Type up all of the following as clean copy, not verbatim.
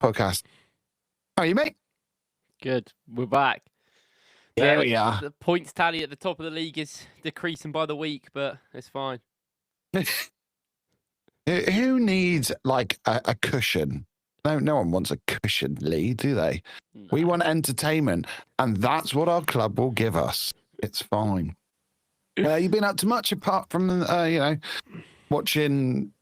podcast. How are you, mate? Good. We're back. Yeah, we are. The points tally at the top of the league is decreasing by the week, but it's fine. Who needs like a cushion? No one wants a cushion, Lee, do they? No. We want entertainment, and that's what our club will give us. It's fine. You've been up to much apart from, watching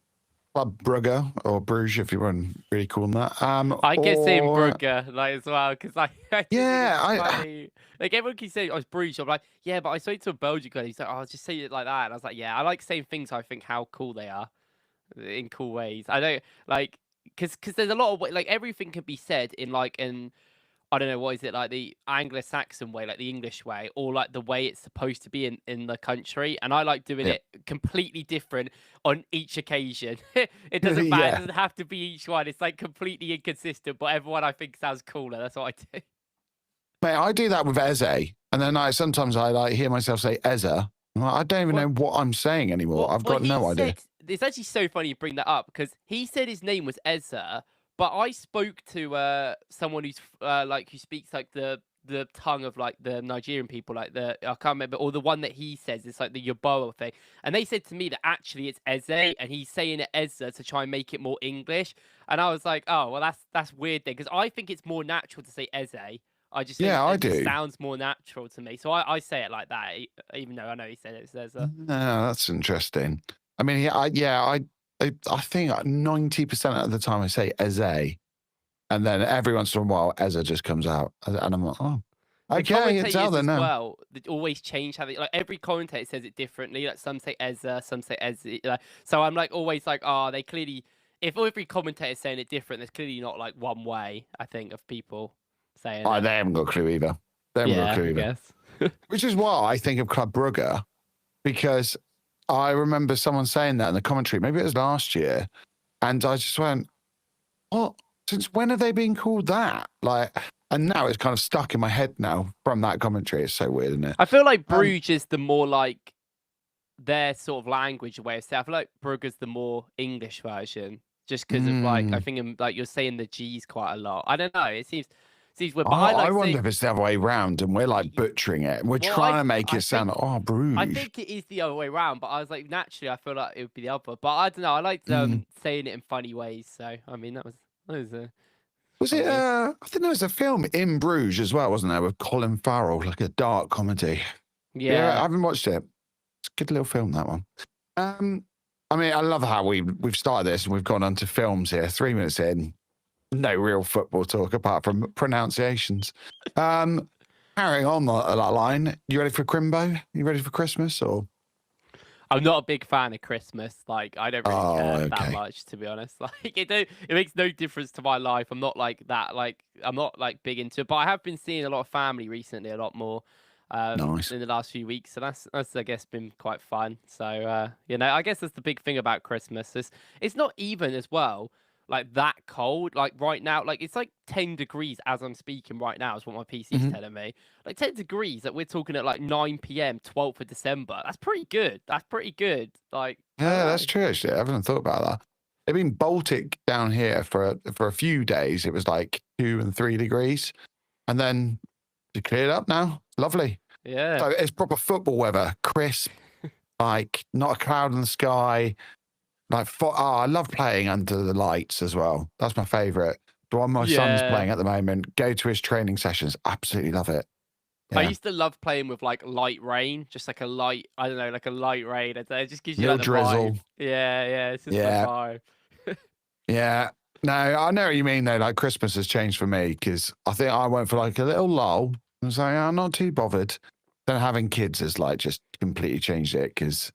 Club Brugge or Bruges, if you want to really call them that. I get saying Brugge like as well because like funny. Like everyone keeps saying, "Oh, it's Bruges." I'm like, yeah, but I spoke to a Belgian guy. He's like, "Oh, just say it like that." And I was like, "Yeah, I like saying things. I think how cool they are in cool ways. I don't like because there's a lot of like everything can be said in like I don't know, what is it, like the Anglo-Saxon way, like the English way, or like the way it's supposed to be in the country. And I like doing it completely different on each occasion. It doesn't matter. It doesn't have to be each one. It's like completely inconsistent, but everyone I think sounds cooler. That's what I do. Mate, I do that with Eze. And then sometimes I like hear myself say Eze. I don't even know what I'm saying anymore. I've got no idea. It's actually so funny you bring that up because he said his name was Eze. But I spoke to someone who's who speaks like the tongue of like the Nigerian people, like I can't remember, or the one that he says it's like the Yoruba thing, and they said to me that actually it's Eze, and he's saying it Eze to try and make it more English, and I was like, oh well, that's weird then, because I think it's more natural to say Eze. I just think I do. It sounds more natural to me, so I say it like that, even though I know he said it's Eze. No, that's interesting. I mean, I think 90% of the time I say Eze, and then every once in a while Eze just comes out, and I'm like, oh, okay, it's out there now. Well, they always change how they like. Every commentator says it differently. Like some say Eze, some say Eze. So I'm like always like, oh, they clearly. If every commentator is saying it different, there's clearly not like one way. I think of people saying. Oh, they haven't got a clue either. They haven't got a clue either. I guess. Which is why I think of Club Brugge, because I remember someone saying that in the commentary, maybe it was last year, and I just went, what? Since when have they been called that? Like, and now it's kind of stuck in my head now from that commentary. It's so weird, isn't it? I feel like Bruges is the more like their sort of language way of saying. I feel like Brugge's the more English version, just because of like, I think like you're saying the G's quite a lot. I don't know. It seems weird. But I wonder if it's the other way around and we're like butchering it. And we're trying to make it sound like, Bruges. I think it is the other way around, but I was like, naturally, I feel like it would be the other. But I don't know. I like saying it in funny ways. So, I mean, that was Was it, I think there was a film in Bruges as well, wasn't there, with Colin Farrell, like a dark comedy. Yeah, I haven't watched it. It's a good little film, that one. I mean, I love how we've started this and we've gone on to films here, 3 minutes in. No real football talk apart from pronunciations. Carrying on that line, you ready for Crimbo? You ready for Christmas? Or I'm not a big fan of Christmas. Like, I don't really care that much, to be honest. Like, it makes no difference to my life. I'm not like that. Like, I'm not like big into it. But I have been seeing a lot of family recently, a lot more nice in the last few weeks. So that's I guess been quite fun. So I guess that's the big thing about Christmas. It's not even as well. Like that cold, like right now, like it's like 10 degrees as I'm speaking right now is what my PC's telling me. Like 10 degrees, that we're talking at like 9 p.m, 12th of December. That's pretty good. Like, yeah, that's true. Actually, I haven't thought about that. It's been Baltic down here for a few days. It was like 2 and 3 degrees, and then it cleared up now. Lovely. Yeah. So it's proper football weather, crisp, like not a cloud in the sky. Like, I love playing under the lights as well. That's my favourite. The one my son's playing at the moment, go to his training sessions. Absolutely love it. Yeah. I used to love playing with like light rain, just like a light, I don't know, like a light rain. It just gives you like the drizzle. Vibe. Yeah, it's just my vibe. Yeah. No, I know what you mean though. Like Christmas has changed for me because I think I went for like a little lull. I was like, I'm not too bothered. Then having kids has like just completely changed it because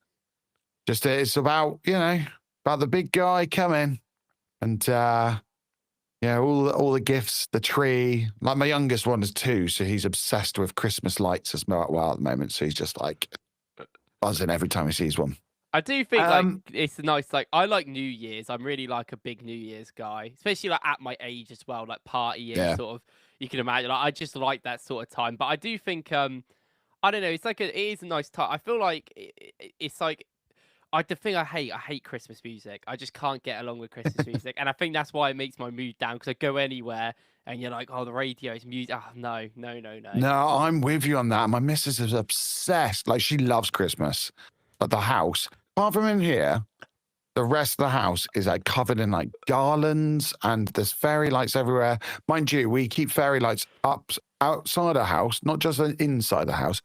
just it's about, about the big guy coming and all the gifts, the tree. Like my youngest one is 2, so he's obsessed with Christmas lights as well at the moment. So he's just like buzzing every time he sees one. I do think like it's nice. Like I like New Year's. I'm really like a big New Year's guy, especially like at my age as well. Like partying, sort of. You can imagine. Like, I just like that sort of time. But I do think I don't know. It's like it is a nice time. I feel like it's like the thing I hate Christmas music. I just can't get along with Christmas music, and I think that's why it makes my mood down. Because I go anywhere and you're like, oh, the radio is music. Oh, no. No, I'm with you on that. My missus is obsessed. Like, she loves Christmas. But the house, apart from in here, the rest of the house is like covered in like garlands, and there's fairy lights everywhere. Mind you, we keep fairy lights up outside the house, not just inside the house,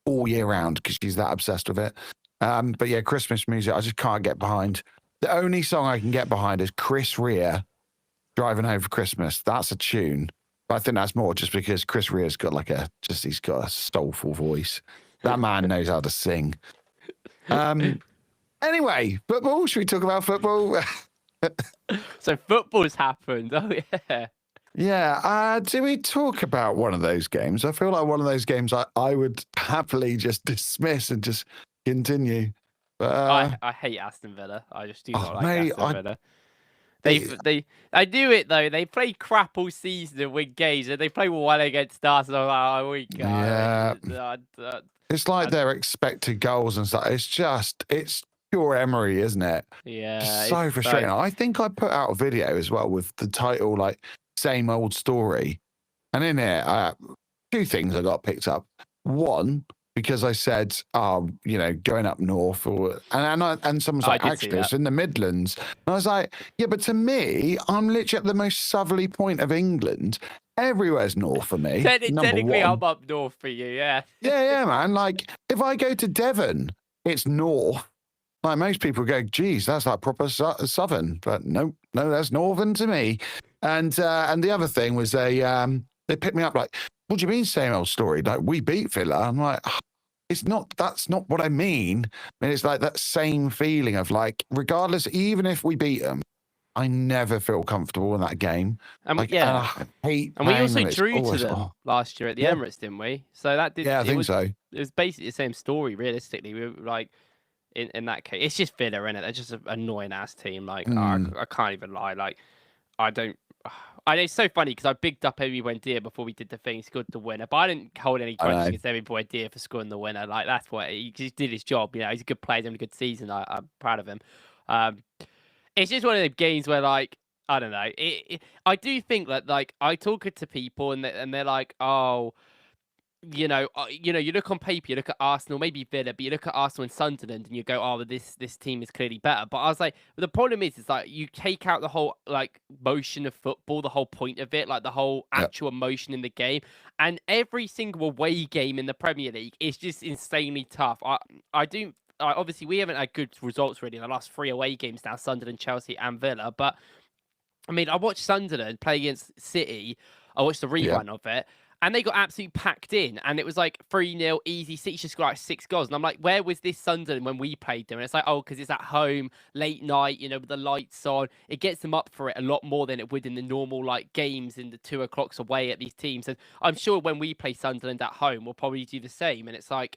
all year round, because she's that obsessed with it. But yeah, Christmas music, I just can't get behind. The only song I can get behind is Chris Rea, Driving Home for Christmas. That's a tune. But I think that's more just because Chris Rea's got he's got a soulful voice. That man knows how to sing. Anyway, football. Should we talk about football? So football's happened. Oh yeah. Yeah. Do we talk about one of those games? I feel like one of those games I would happily just dismiss and just continue. But, I hate Aston Villa. I just do not like mate, Aston Villa. They do it though. They play crap all season and win games, and they play well against us. And I'm like, oh, we got yeah. It's like their expected goals and stuff. It's pure Emery, isn't it? Yeah. It's so frustrating. I think I put out a video as well with the title, like, Same Old Story. And in it, two things I got picked up. One, because I said, going up north, and someone's like, actually, it's in the Midlands. And I was like, yeah, but to me, I'm literally at the most southerly point of England. Everywhere's north for me. Technically, I'm up north for you, yeah. Yeah, man. Like, if I go to Devon, it's north. Like, most people go, geez, that's like proper southern. But no, that's northern to me. And the other thing was they picked me up like, what do you mean same old story? Like, we beat Villa. I'm like, that's not what I mean. I mean, it's like that same feeling of like, regardless, even if we beat them, I never feel comfortable in that game. And I hate. And we also drew to them last year at the Emirates, didn't we? So that did. Yeah, I think so. It was basically the same story, realistically. We were like, in that case, it's just Villa, innit? They're just an annoying ass team. Like, I can't even lie. Like, I don't. It's so funny because I bigged up Emi Buendia before we did the thing. He scored the winner, but I didn't hold any grudges against Emi Buendia for scoring the winner. Like, that's what he just did his job. You know, he's a good player, he's having a good season. I'm proud of him. It's just one of the games where, like, I don't know. I do think that, like, I talk to people and they're like, oh, you look on paper, you look at Arsenal, maybe Villa, but you look at Arsenal and Sunderland, and you go, "Oh, this team is clearly better." But I was like, the problem is like you take out the whole like motion of football, the whole point of it, like the whole actual emotion in the game, and every single away game in the Premier League is just insanely tough. Obviously we haven't had good results really in the last 3 away games now, Sunderland, Chelsea, and Villa. But I mean, I watched Sunderland play against City. I watched the rerun of it. And they got absolutely packed in, and it was like 3-0, easy. City just got like 6 goals, and I'm like, where was this Sunderland when we played them? And it's like, oh, because it's at home, late night, with the lights on. It gets them up for it a lot more than it would in the normal like games in the 2 o'clocks away at these teams. And I'm sure when we play Sunderland at home, we'll probably do the same. And it's like,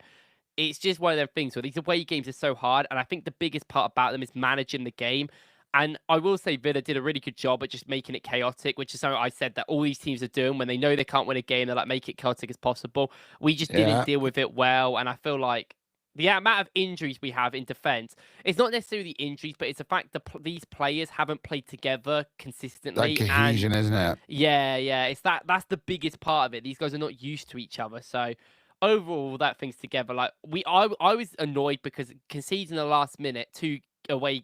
it's just one of those things where these away games are so hard, and I think the biggest part about them is managing the game. And I will say Villa did a really good job at just making it chaotic, which is something I said that all these teams are doing when they know they can't win a game. They're like, make it chaotic as possible. We just didn't deal with it well. And I feel like the amount of injuries we have in defence, it's not necessarily the injuries, but it's the fact that these players haven't played together consistently. Like cohesion, isn't it? Yeah. It's that's the biggest part of it. These guys are not used to each other. So overall, that thing's together. Like I was annoyed because conceding the last minute, 2 away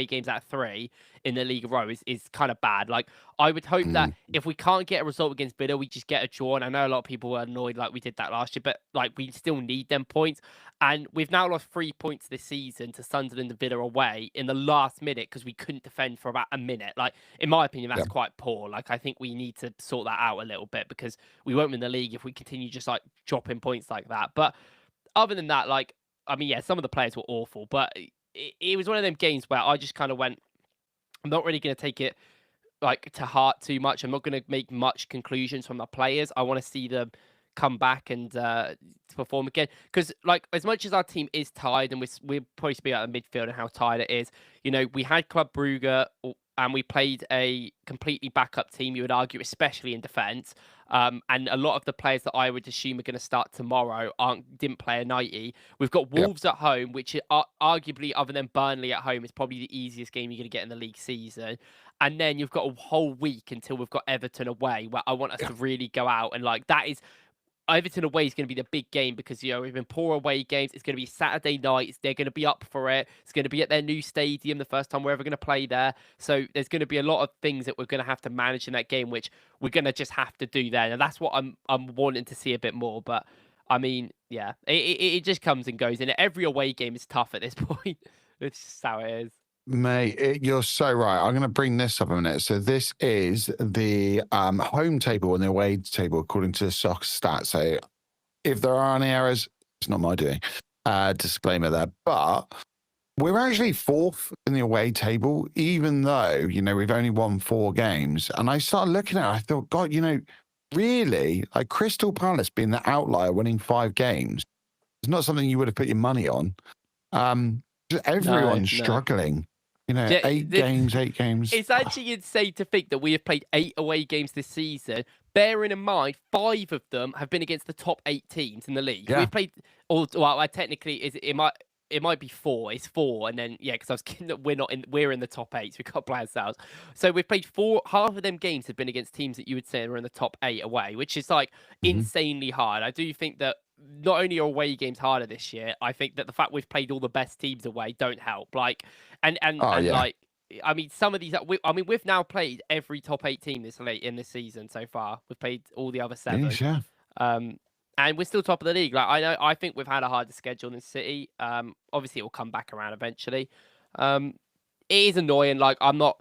games out of 3 in the league row is kind of bad. Like, I would hope that if we can't get a result against Villa, we just get a draw. And I know a lot of people were annoyed like we did that last year, but like we still need them points. And we've now lost 3 points this season to Sunderland and Villa away in the last minute because we couldn't defend for about a minute. Like, in my opinion, that's quite poor. Like, I think we need to sort that out a little bit because we won't win the league if we continue just like dropping points like that. But other than that, like, I mean, yeah, some of the players were awful, but it was one of them games where I just kind of went, I'm not really going to take it like to heart too much. I'm not going to make much conclusions from the players. I want to see them come back and perform again. Because like as much as our team is tired, and we're probably speaking about the midfield and how tired it is, we had Club Brugge and we played a completely backup team, you would argue, especially in defence. And a lot of the players that I would assume are going to start tomorrow didn't play a 90. We've got Yep. Wolves at home, which are arguably, other than Burnley at home, is probably the easiest game you're going to get in the league season. And then you've got a whole week until we've got Everton away, where I want us to really go out and like that is Everton away is going to be the big game because, we've been poor away games. It's going to be Saturday nights. They're going to be up for it. It's going to be at their new stadium, the first time we're ever going to play there. So there's going to be a lot of things that we're going to have to manage in that game, which we're going to just have to do there. And that's what I'm wanting to see a bit more. But I mean, yeah, it just comes and goes. And every away game is tough at this point. It's just how it is. Mate, you're so right. I'm going to bring this up in a minute. So this is the home table and the away table according to Soccer Stats. So if there are any errors, it's not my doing. Disclaimer there. But we're actually fourth in the away table, even though, we've only won 4 games. And I started looking at it, I thought, God, really? Like Crystal Palace being the outlier, winning 5 games, it's not something you would have put your money on. Everyone's struggling. 8 games. It's actually insane to think that we have played 8 away games this season. Bearing in mind, 5 of them have been against the top 8 teams in the league. Yeah. We've played technically it might be 4. It's 4, and then because I was kidding that we're in the top 8, so we can't play ourselves. So we've played 4. Half of them games have been against teams that you would say are in the top 8 away, which is like insanely hard. I do think that not only are away games harder this year, I think that the fact we've played all the best teams away don't help. Like, like, I mean, some of these. We've now played every top 8 team this late in this season so far. We've played all the other 7. Yes, yeah. And we're still top of the league. Like I think we've had a harder schedule than City. Obviously it will come back around eventually. It is annoying. Like I'm not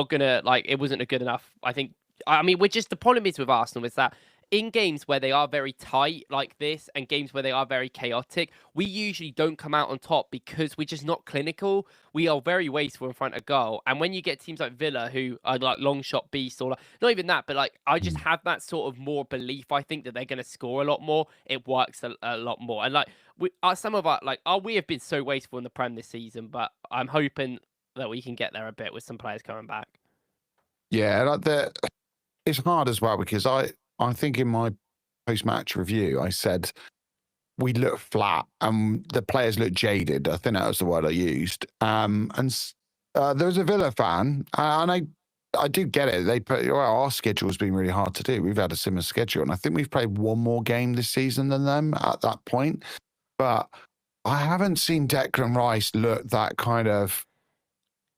gonna like it wasn't a good enough. We're just the problem is with Arsenal is that in games where they are very tight like this and games where they are very chaotic, we usually don't come out on top because we're just not clinical. We are very wasteful in front of goal. And when you get teams like Villa who are like long shot beasts or not even that, but like I just have that sort of more belief. I think that they're going to score a lot more. It works a lot more. And like we have been so wasteful in the Prem this season, but I'm hoping that we can get there a bit with some players coming back. Yeah, it's hard as well because I think in my post-match review, I said we look flat and the players look jaded. I think that was the word I used. And there was a Villa fan, and I do get it. They our schedule's been really hard to do. We've had a similar schedule, and I think we've played one more game this season than them at that point. But I haven't seen Declan Rice look that kind of,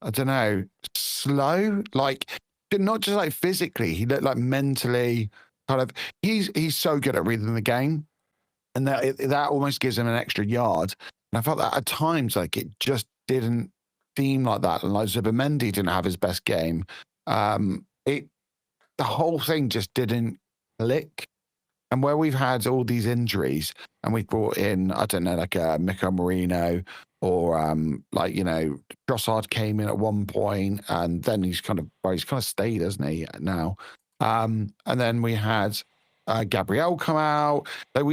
I don't know, slow. Like, not just like physically, he looked like mentally. Kind of, he's so good at reading the game, and that almost gives him an extra yard. And I felt that at times, like it just didn't seem like that. And like Zubimendi didn't have his best game. The whole thing just didn't click. And where we've had all these injuries, and we've brought in, I don't know, like Mikel Merino, or Trossard came in at one point, and then he's kind of stayed, hasn't he? Now. And then we had Gabriel come out. Like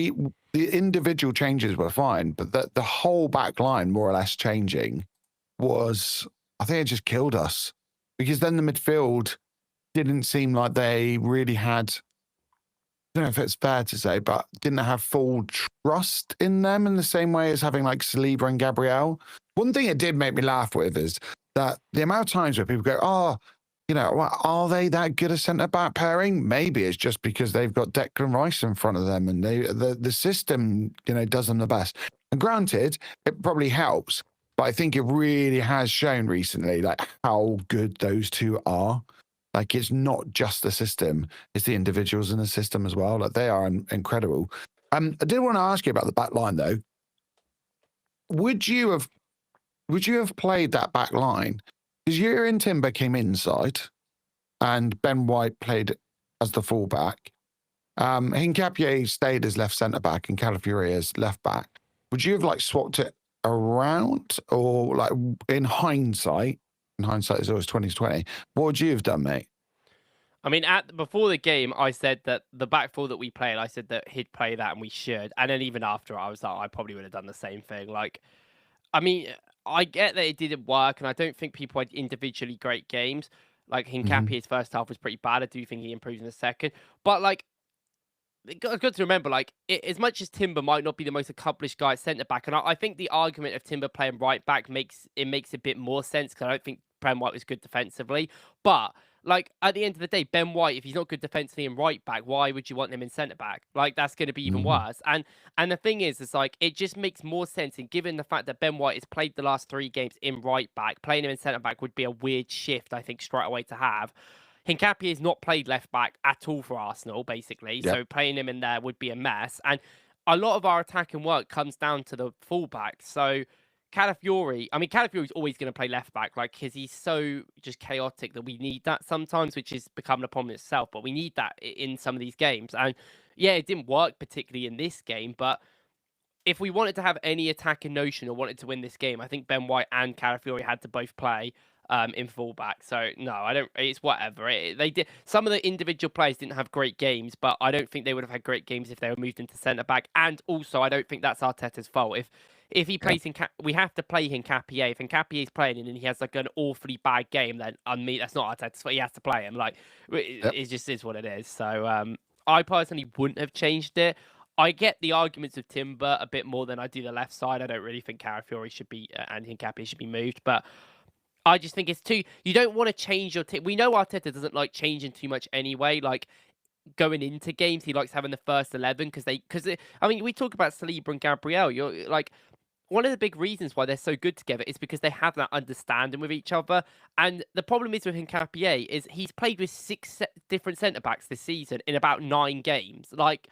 the individual changes were fine, but the whole back line more or less changing was, I think it just killed us because then the midfield didn't seem like they really had, I don't know if it's fair to say, but didn't have full trust in them in the same way as having like Saliba and Gabriel. One thing it did make me laugh with is that the amount of times where people go, are they that good a centre-back pairing? Maybe it's just because they've got Declan Rice in front of them and the system, does them the best. And granted, it probably helps, but I think it really has shown recently like how good those two are. Like it's not just the system, it's the individuals in the system as well. Like they are incredible. I did want to ask you about the back line though. Would you have played that back line? Because Yuri Timber came inside and Ben White played as the fullback. Hincapié stayed as left centre back and Calafiori as left back. Would you have like swapped it around, or like in hindsight is always 2020, what would you have done, mate? I mean, before the game, I said that the back four that we played, I said that he'd play that and we should. And then even after, I was like, I probably would have done the same thing. Like, I mean, I get that it didn't work, and I don't think people had individually great games. Like hmm Hincapie's first half was pretty bad. I do think he improved in the second, but like got to remember, like, as much as Timber might not be the most accomplished guy at centre back, and I think the argument of Timber playing right back makes a bit more sense because I don't think Ben White was good defensively. But like at the end of the day, Ben White, if he's not good defensively in right back, why would you want him in centre back? Like that's going to be even hmm worse. And the thing is, it's like it just makes more sense. And given the fact that Ben White has played the last 3 games in right back, playing him in centre back would be a weird shift, I think, straight away to have. Hincapie has not played left back at all for Arsenal, basically. Yep. So playing him in there would be a mess. And a lot of our attacking work comes down to the fullback. So Calafiori, I mean, Calafiori's always going to play left back, like, because he's so just chaotic that we need that sometimes, which is becoming a problem itself. But we need that in some of these games. And yeah, it didn't work particularly in this game, but if we wanted to have any attacking notion or wanted to win this game, I think Ben White and Calafiori had to both play in fullback. So no, I don't. It's whatever. They did. Some of the individual players didn't have great games, but I don't think they would have had great games if they were moved into centre back. And also, I don't think that's Arteta's fault. If he plays we have to play Hincapie. If Hincapie's playing and he has like an awfully bad game, then on me, that's not Arteta's fault. He has to play him. Like it just is what it is. So I personally wouldn't have changed it. I get the arguments of Timber a bit more than I do the left side. I don't really think Calafiori should be and Hincapie should be moved, but I just think it's too. You don't want to change your team. We know Arteta doesn't like changing too much anyway. Like going into games, he likes having the first 11 because I mean, we talk about Saliba and Gabriel. You're like one of the big reasons why they're so good together is because they have that understanding with each other. And the problem is with Hincapie is he's played with 6 different centre backs this season in about 9 games. Like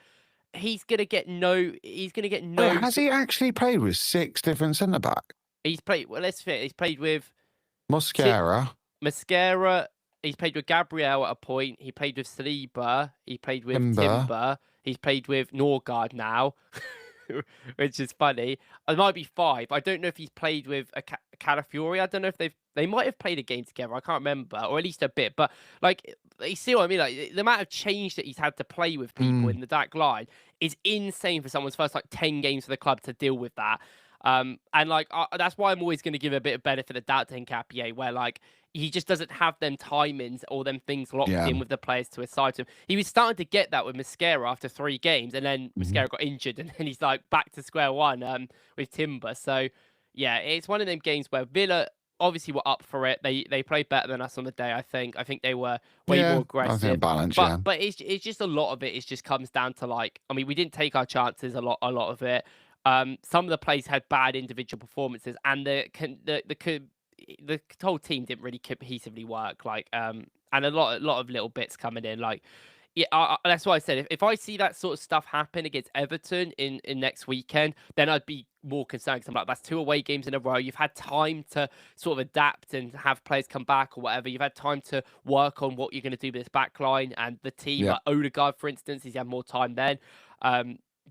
he's gonna get no. He's gonna get no. Wait, has he actually played with 6 different centre back? He's played. Well, let's fit. He's played with Mascara. Mascara. He's played with Gabriel at a point. He played with Saliba. He played with Timber. He's played with Norgard now, which is funny. It might be 5. I don't know if he's played with a Calafiori. I don't know if they might have played a game together. I can't remember, or at least a bit. But like, you see what I mean? Like the amount of change that he's had to play with people in the back line is insane for someone's first like 10 games for the club to deal with that. And like that's why I'm always going to give a bit of benefit of doubt to Hincapie, where like he just doesn't have them timings or them things locked in with the players to his side to him. He was starting to get that with Mascara after 3 games, and then Mascara got injured, and then he's like back to square one with Timber. So yeah, it's one of them games where Villa obviously were up for it. They played better than us on the day. I think they were way more aggressive. I think balance, but it's just a lot of it. It just comes down to like, I mean, we didn't take our chances a lot of it. Some of the plays had bad individual performances, and the whole team didn't really cohesively work. Like, and a lot of little bits coming in. Like, yeah, that's why I said if I see that sort of stuff happen against Everton in next weekend, then I'd be more concerned. Because I'm like, that's 2 away games in a row. You've had time to sort of adapt and have players come back or whatever. You've had time to work on what you're going to do with this back line and the team. Like Odegaard, for instance, he's had more time then.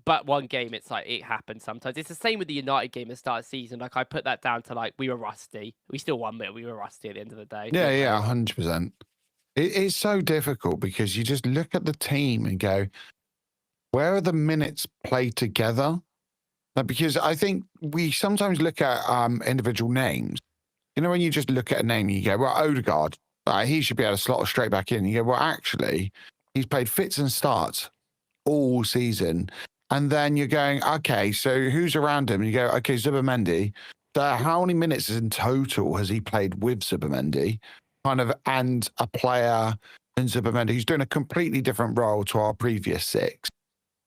But one game, it's like it happens sometimes. It's the same with the United game at the start of the season. Like I put that down to like we were rusty. We still won, but we were rusty at the end of the day. Yeah, 100%. It's so difficult because you just look at the team and go, where are the minutes played together? Like, because I think we sometimes look at individual names. You know, when you just look at a name, you go, well, Odegaard, he should be able to slot straight back in. You go, well, actually, he's played fits and starts all season. And then you're going, okay, so who's around him? And you go, okay, Zubimendi. So how many minutes in total has he played with Zubimendi? Kind of, and a player in Zubimendi who's doing a completely different role to our previous 6.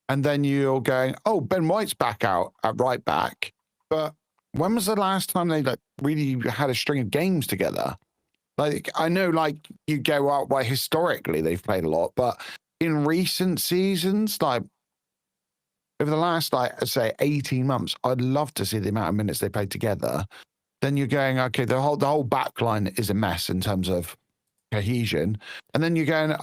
And then you're going, oh, Ben White's back out at right back. But when was the last time they like really had a string of games together? Like, I know, like, you go out, well, historically they've played a lot, but in recent seasons, like, over the last, like, I'd say 18 months, I'd love to see the amount of minutes they played together. Then you're going, okay, the whole back line is a mess in terms of cohesion. And then you're going,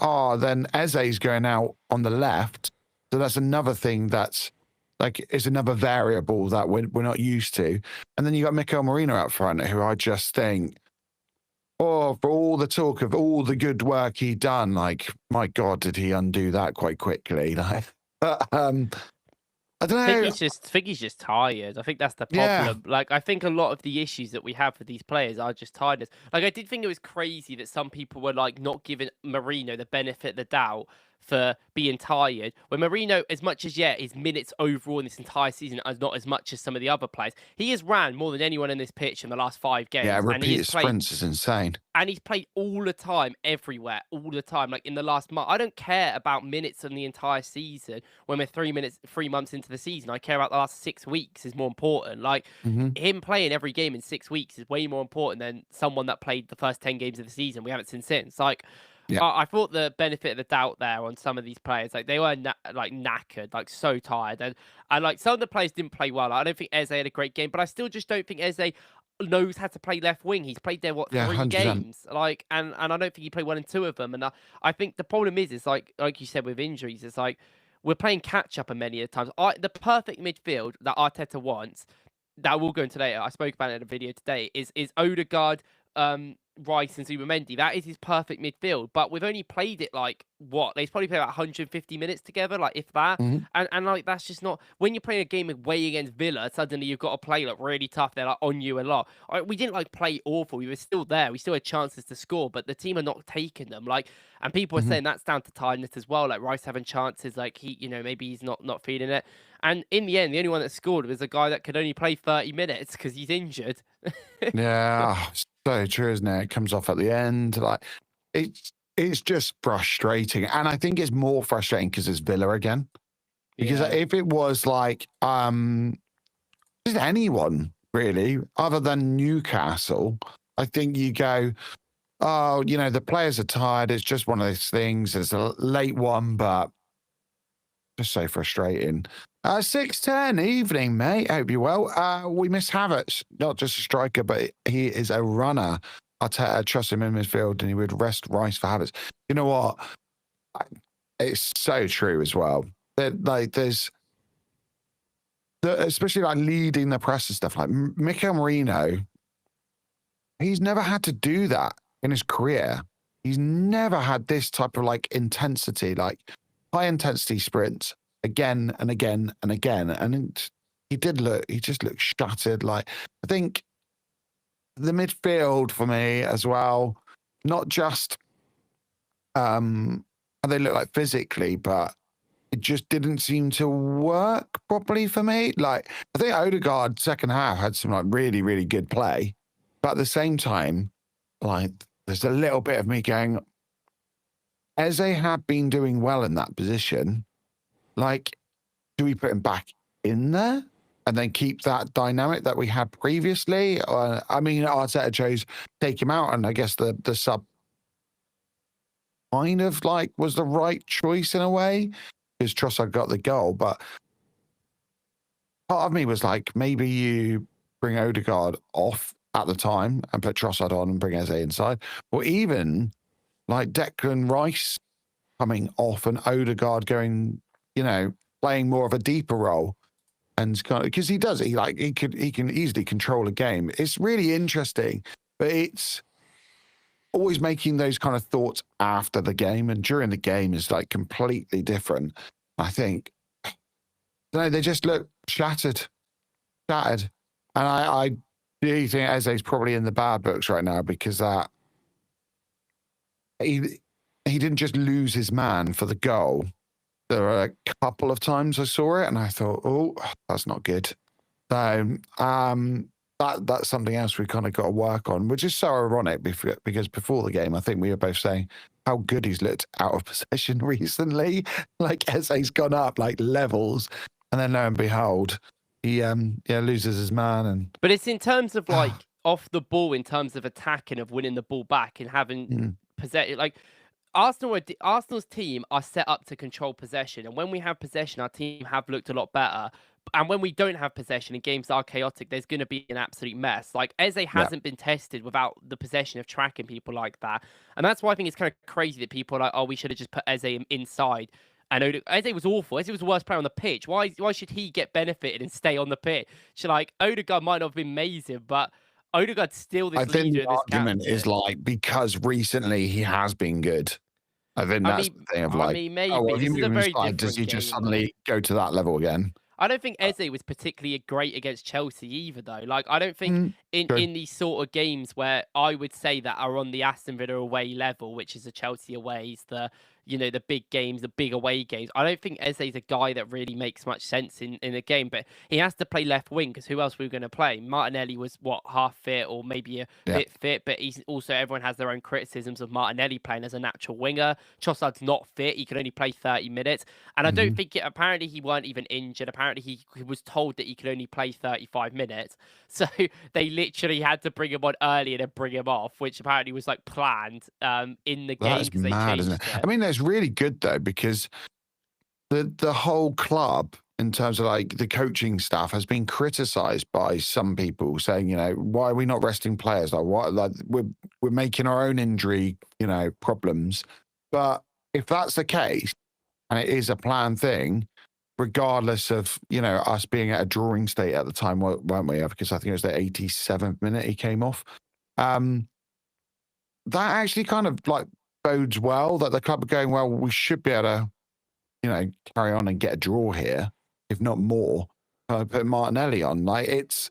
then Eze's going out on the left. So that's another thing that's, like, is another variable that we're not used to. And then you got Mikel Merino out front, who I just think, for all the talk of all the good work he'd done, like, my God, did he undo that quite quickly? Like, I don't I think know. he's just tired. I think that's the Yeah. problem. Like, I think a lot of the issues that we have with these players are just tiredness. Like, I did think it was crazy that some people were like not giving Marino the benefit of the doubt for being tired. When Marino, as much as his minutes overall in this entire season are not as much as some of the other players, he has ran more than anyone in this pitch in the last 5 Yeah, games, and he has repeated played sprints is insane. and he's played all the time, everywhere, all the time. Like in the last month, I don't care about minutes in the entire season. When we're 3 months into the season, I care about the last 6 weeks is more important. Like Hmm. him playing every game in 6 weeks is way more important than someone that played the first 10 games of the season. We haven't seen since. Like Yeah. I thought the benefit of the doubt there on some of these players, like they were like knackered, like so tired, and like some of the players didn't play well. Like, I don't think Eze had a great game, but I still just don't think Eze knows how to play left wing. He's played there Yeah, three 100%. games, like, and I don't think he played one and two of them. And I think the problem is like you said with injuries, it's like we're playing catch up, and many of the times, the perfect midfield that Arteta wants, that we'll go into later. I spoke about it in a video today. Is Odegaard, Rice, and Zubimendi. That is his perfect midfield. But we've only played it like what? They've probably played about 150 minutes together, like if that. Hmm. And like that's just not when you're playing a game away against Villa. Suddenly you've got to play like really tough. They're like on you a lot. We didn't like play awful. We were still there. We still had chances to score, but the team are not taking them. Like, and people are Hmm. saying that's down to tiredness as well. Like Rice having chances, like he, maybe he's not feeling it. And in the end, the only one that scored was a guy that could only play 30 minutes because he's injured. Yeah, so true, isn't it? It comes off at the end. Like it's just frustrating. And I think it's more frustrating because it's Villa again. Because Yeah. if it was like just anyone really, other than Newcastle, I think you go, oh, the players are tired. It's just one of those things. It's a late one, but just so frustrating. 6:10 evening, mate. Hope you're well. We miss Havertz, not just a striker, but he is a runner. I trust him in midfield, and he would rest Rice for Havertz. You know what? It's so true as well. Like there's, especially like leading the press and stuff. Like Mikel Merino, he's never had to do that in his career. He's never had this type of like intensity, like high intensity sprints again and again and again. And he just looked shattered. Like I think the midfield for me as well, not just how they look like physically, but it just didn't seem to work properly for me. Like I think Odegaard second half had some like really, really good play, but at the same time, like there's a little bit of me going, Eze had been doing well in that position. Like, do we put him back in there and then keep that dynamic that we had previously? I mean, Arteta chose take him out, and I guess the sub kind of like was the right choice in a way because Trossard got the goal. But part of me was like, maybe you bring Odegaard off at the time and put Trossard on and bring Eze inside, or even like Declan Rice coming off and Odegaard going, playing more of a deeper role, and because he can easily control a game. It's really interesting, but it's always making those kind of thoughts after the game, and during the game is like completely different. I think, they just look shattered, and I do think Eze's probably in the bad books right now because that he didn't just lose his man for the goal. There were a couple of times I saw it and I thought, oh, that's not good. So that's something else we kind of got to work on, which is so ironic because before the game, I think we were both saying how good he's looked out of possession recently. Like Eze's gone up like levels, and then lo and behold, he loses his man. But it's in terms of like off the ball, in terms of attacking, of winning the ball back and having possession. Like Arsenal's team are set up to control possession, and when we have possession, our team have looked a lot better. And when we don't have possession and games are chaotic, there's going to be an absolute mess. Like Eze hasn't been tested without the possession of tracking people like that, and that's why I think it's kind of crazy that people are like, "Oh, we should have just put Eze inside." And Eze was awful. Eze was the worst player on the pitch. Why should he get benefited and stay on the pitch? So like Odegaard might not have been amazing, but Odegaard's still this leader. I think the argument captain. is like because recently he has been good. I think that's the thing of like, maybe oh, well, this is a very different does he just game. suddenly go to that level again? I don't think Eze was particularly great against Chelsea either, though. Like, I don't think Mm, in true. in these sort of games where I would say that are on the Aston Villa away level, which is the Chelsea aways, the big games, the big away games. I don't think Eze is a guy that really makes much sense in a game, but he has to play left wing because who else were we going to play? Martinelli was what, half fit or maybe a Yeah. bit fit, but he's also, everyone has their own criticisms of Martinelli playing as a natural winger. Trossard's not fit; he can only play 30 minutes. And I don't Mhm. think apparently he weren't even injured. Apparently he was told that he could only play 35 minutes. So they literally had to bring him on early and then bring him off, which apparently was like planned in the That game is because they mad, isn't it? changed I it. mean, that's really good though, because the whole club, in terms of like the coaching staff, has been criticized by some people saying, why are we not resting players? Like, what? Like, we're making our own injury, problems. But if that's the case, and it is a planned thing, regardless of us being at a drawing state at the time, weren't we? Because I think it was the 87th minute he came off. That actually kind of like bodes well that the club are going, well, we should be able to carry on and get a draw here, if not more. Put Martinelli on, like it's,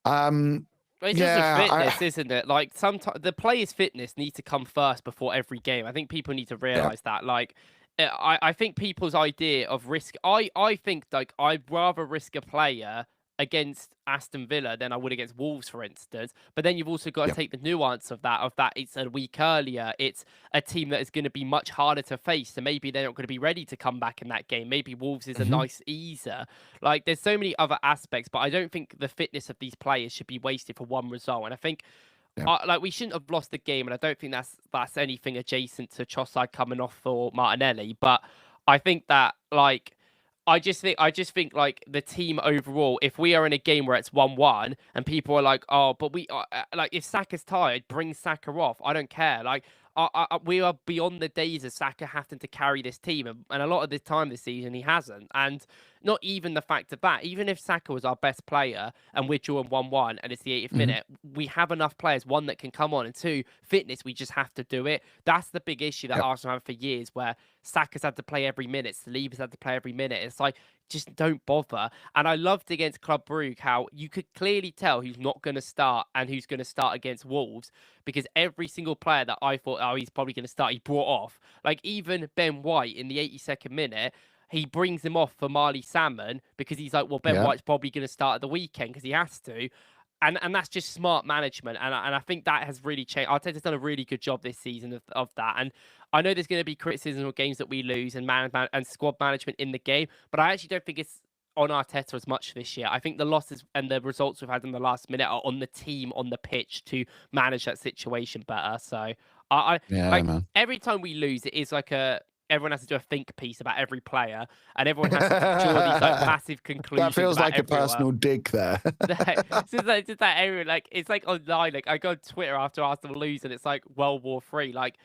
But it's also yeah, fitness, isn't it? Like sometimes the players' fitness needs to come first before every game. I think people need to yeah, realize that. Like, I think people's idea of risk. I think like I'd rather risk a player against Aston Villa than I would against Wolves, for instance. But then you've also got to yeah, take the nuance of that. Of that, it's a week earlier. It's a team that is going to be much harder to face. So maybe they're not going to be ready to come back in that game. Maybe Wolves is a hmm, nice easer. Like there's so many other aspects, but I don't think the fitness of these players should be wasted for one result. And I think yeah, like we shouldn't have lost the game, and I don't think that's anything adjacent to Trossard coming off for Martinelli. But I think that like I just think like the team overall, if we are in a game where it's 1-1 and people are like, oh, but we like if Saka's tired, bring Saka off. I don't care. Like we are beyond the days of Saka having to carry this team, and a lot of the time this season he hasn't. And not even the fact of that, even if Saka was our best player and we're drawing 1-1 and it's the 80th hmm, minute, we have enough players, one, that can come on, and two, fitness, we just have to do it. That's the big issue that yeah, Arsenal have for years, where Saka's had to play every minute, Saliba's had to play every minute. It's like, just don't bother. And I loved against Club Brugge how you could clearly tell who's not going to start and who's going to start against Wolves, because every single player that I thought, oh, he's probably going to start, he brought off. Like even Ben White in the 82nd minute, he brings him off for Marley Salmon because he's like, well, Ben yeah, White's probably going to start at the weekend because he has to. And that's just smart management. And I think that has really changed. Arteta's done a really good job this season of that. And I know there's going to be criticism of games that we lose and and squad management in the game, but I actually don't think it's on Arteta as much this year. I think the losses and the results we've had in the last minute are on the team on the pitch to manage that situation better. So I yeah, like man. every time we lose, it is like everyone has to do a think piece about every player, and everyone has to draw these like passive That conclusions feels about like a everyone. personal dig there. It's just that area, like it's like online. Like I go on Twitter after Arsenal lose, and it's like World War III. Like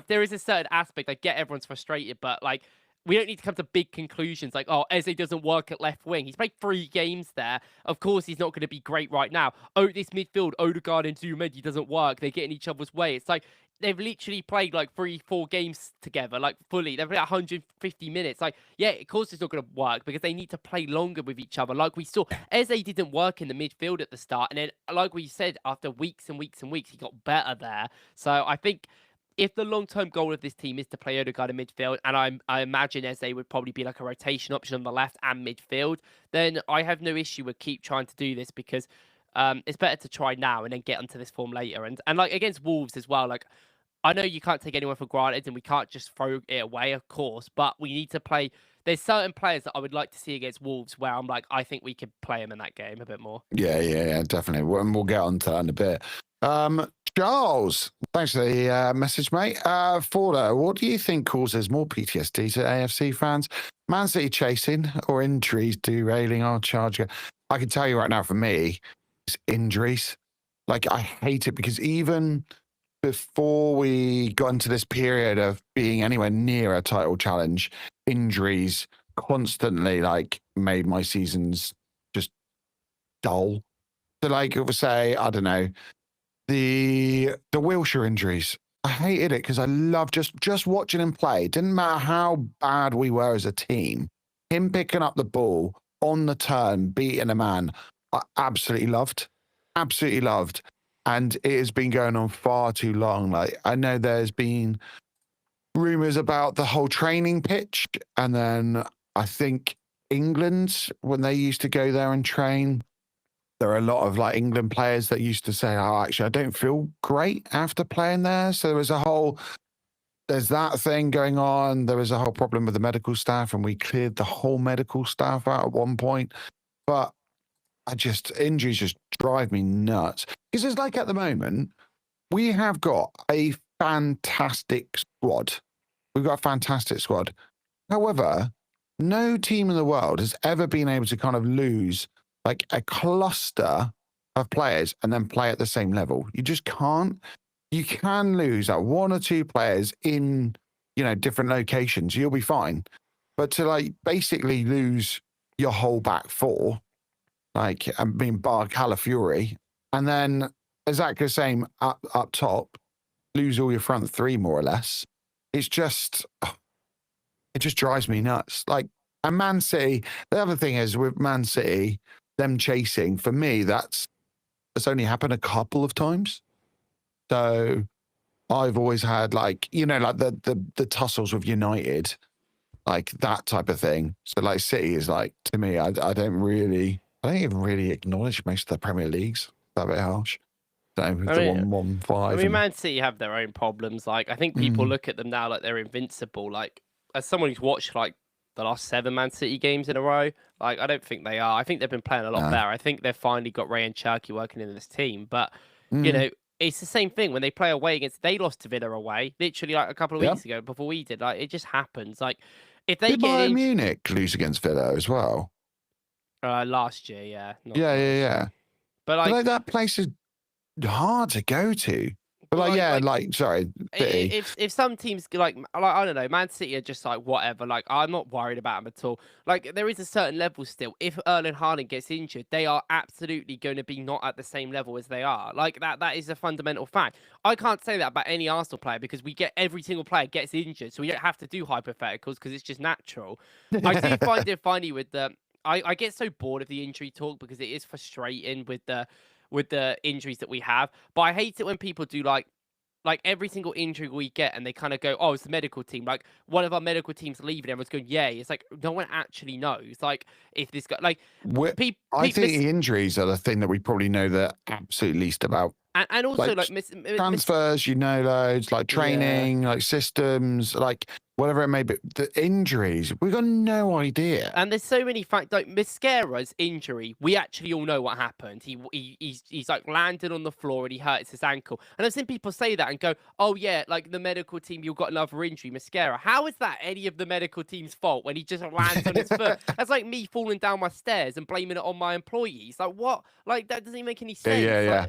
there is a certain aspect. I get everyone's frustrated, but like we don't need to come to big conclusions. Like, oh, Eze doesn't work at left wing. He's played 3 games there. Of course, he's not going to be great right now. Oh, this midfield, Odegaard and Zumendi doesn't work. They get in each other's way. It's like they've literally played like 3-4 games together, like fully. They've played 150 minutes. Like, yeah, of course it's not going to work because they need to play longer with each other. Like we saw, Eze didn't work in the midfield at the start, and then, like we said, after weeks and weeks and weeks, he got better there. So I think if the long-term goal of this team is to play Odegaard in midfield, and I imagine Eze would probably be like a rotation option on the left and midfield, then I have no issue with keep trying to do this because it's better to try now and then get onto this form later. And like against Wolves as well, like I know you can't take anyone for granted and we can't just throw it away, of course, but we need to play. There's certain players that I would like to see against Wolves where I'm like, I think we could play them in that game a bit more. Yeah, definitely. And we'll get on to that in a bit. Charles, thanks for the message, mate. Forder, what do you think causes more PTSD to AFC fans? Man City chasing or injuries derailing our charge? I can tell you right now, for me, it's injuries. Like, I hate it because even before we got into this period of being anywhere near a title challenge, injuries constantly like made my seasons just dull. So, like, it would say, I don't know, the Wilshire injuries. I hated it because I loved just watching him play. It didn't matter how bad we were as a team. Him picking up the ball on the turn, beating a man, I absolutely loved. Absolutely loved. And it has been going on far too long. Like, I know there's been rumors about the whole training pitch. And then I think England, when they used to go there and train, there are a lot of like England players that used to say, oh, actually, I don't feel great after playing there. So there's that thing going on. There was a whole problem with the medical staff, and we cleared the whole medical staff out at one point. But injuries just drive me nuts. Because it's like at the moment, we have got a fantastic squad. We've got a fantastic squad. However, no team in the world has ever been able to kind of lose like a cluster of players and then play at the same level. You just can't. You can lose like one or two players in, different locations. You'll be fine. But to like basically lose your whole back four, like, I mean, bar Calafiori, and then exactly the same up top, lose all your front three more or less. It just drives me nuts. Like, and Man City, the other thing is with Man City, them chasing, for me, that's only happened a couple of times. So I've always had like, like the tussles with United, like that type of thing. So like City is like, to me, I don't even really acknowledge most of the Premier Leagues. That a bit harsh. So with the 1-1-5. I mean, Man City have their own problems. Like, I think people look at them now like they're invincible. Like, as someone who's watched like the last 7 Man City games in a row, like, I don't think they are. I think they've been playing a lot better. I think they've finally got Ray and Cherky working in this team. But it's the same thing when they play away against. They lost to Villa away, literally like a couple of weeks ago before we did. Like, it just happens. Like, if they did Bayern Munich lose against Villa as well? Last year, yeah. Yeah. But like that place is hard to go to. But sorry. If some teams like I don't know, Man City are just like whatever. Like, I'm not worried about them at all. Like, there is a certain level still. If Erling Haaland gets injured, they are absolutely going to be not at the same level as they are. Like, that is a fundamental fact. I can't say that about any Arsenal player because we get every single player gets injured, so we don't have to do hypotheticals because it's just natural. I do find it funny with the. I get so bored of the injury talk because it is frustrating with the injuries that we have. But I hate it when people do like every single injury we get and they kind of go, oh, it's the medical team. Like, one of our medical teams leaving, everyone's going, yay. It's like, no one actually knows. Like, if this guy, like, I think the injuries are the thing that we probably know the absolute least about. And also, like transfers, loads, like training, like systems, like whatever it may be. The injuries, we've got no idea. And there's so many facts. Like Mascara's injury, we actually all know what happened. He's like landed on the floor and he hurts his ankle. And I've seen people say that and go, oh yeah, like the medical team, you've got another injury, Mascara. How is that any of the medical team's fault when he just lands on his foot? That's like me falling down my stairs and blaming it on my employees. Like, what? Like, that doesn't even make any sense. Yeah.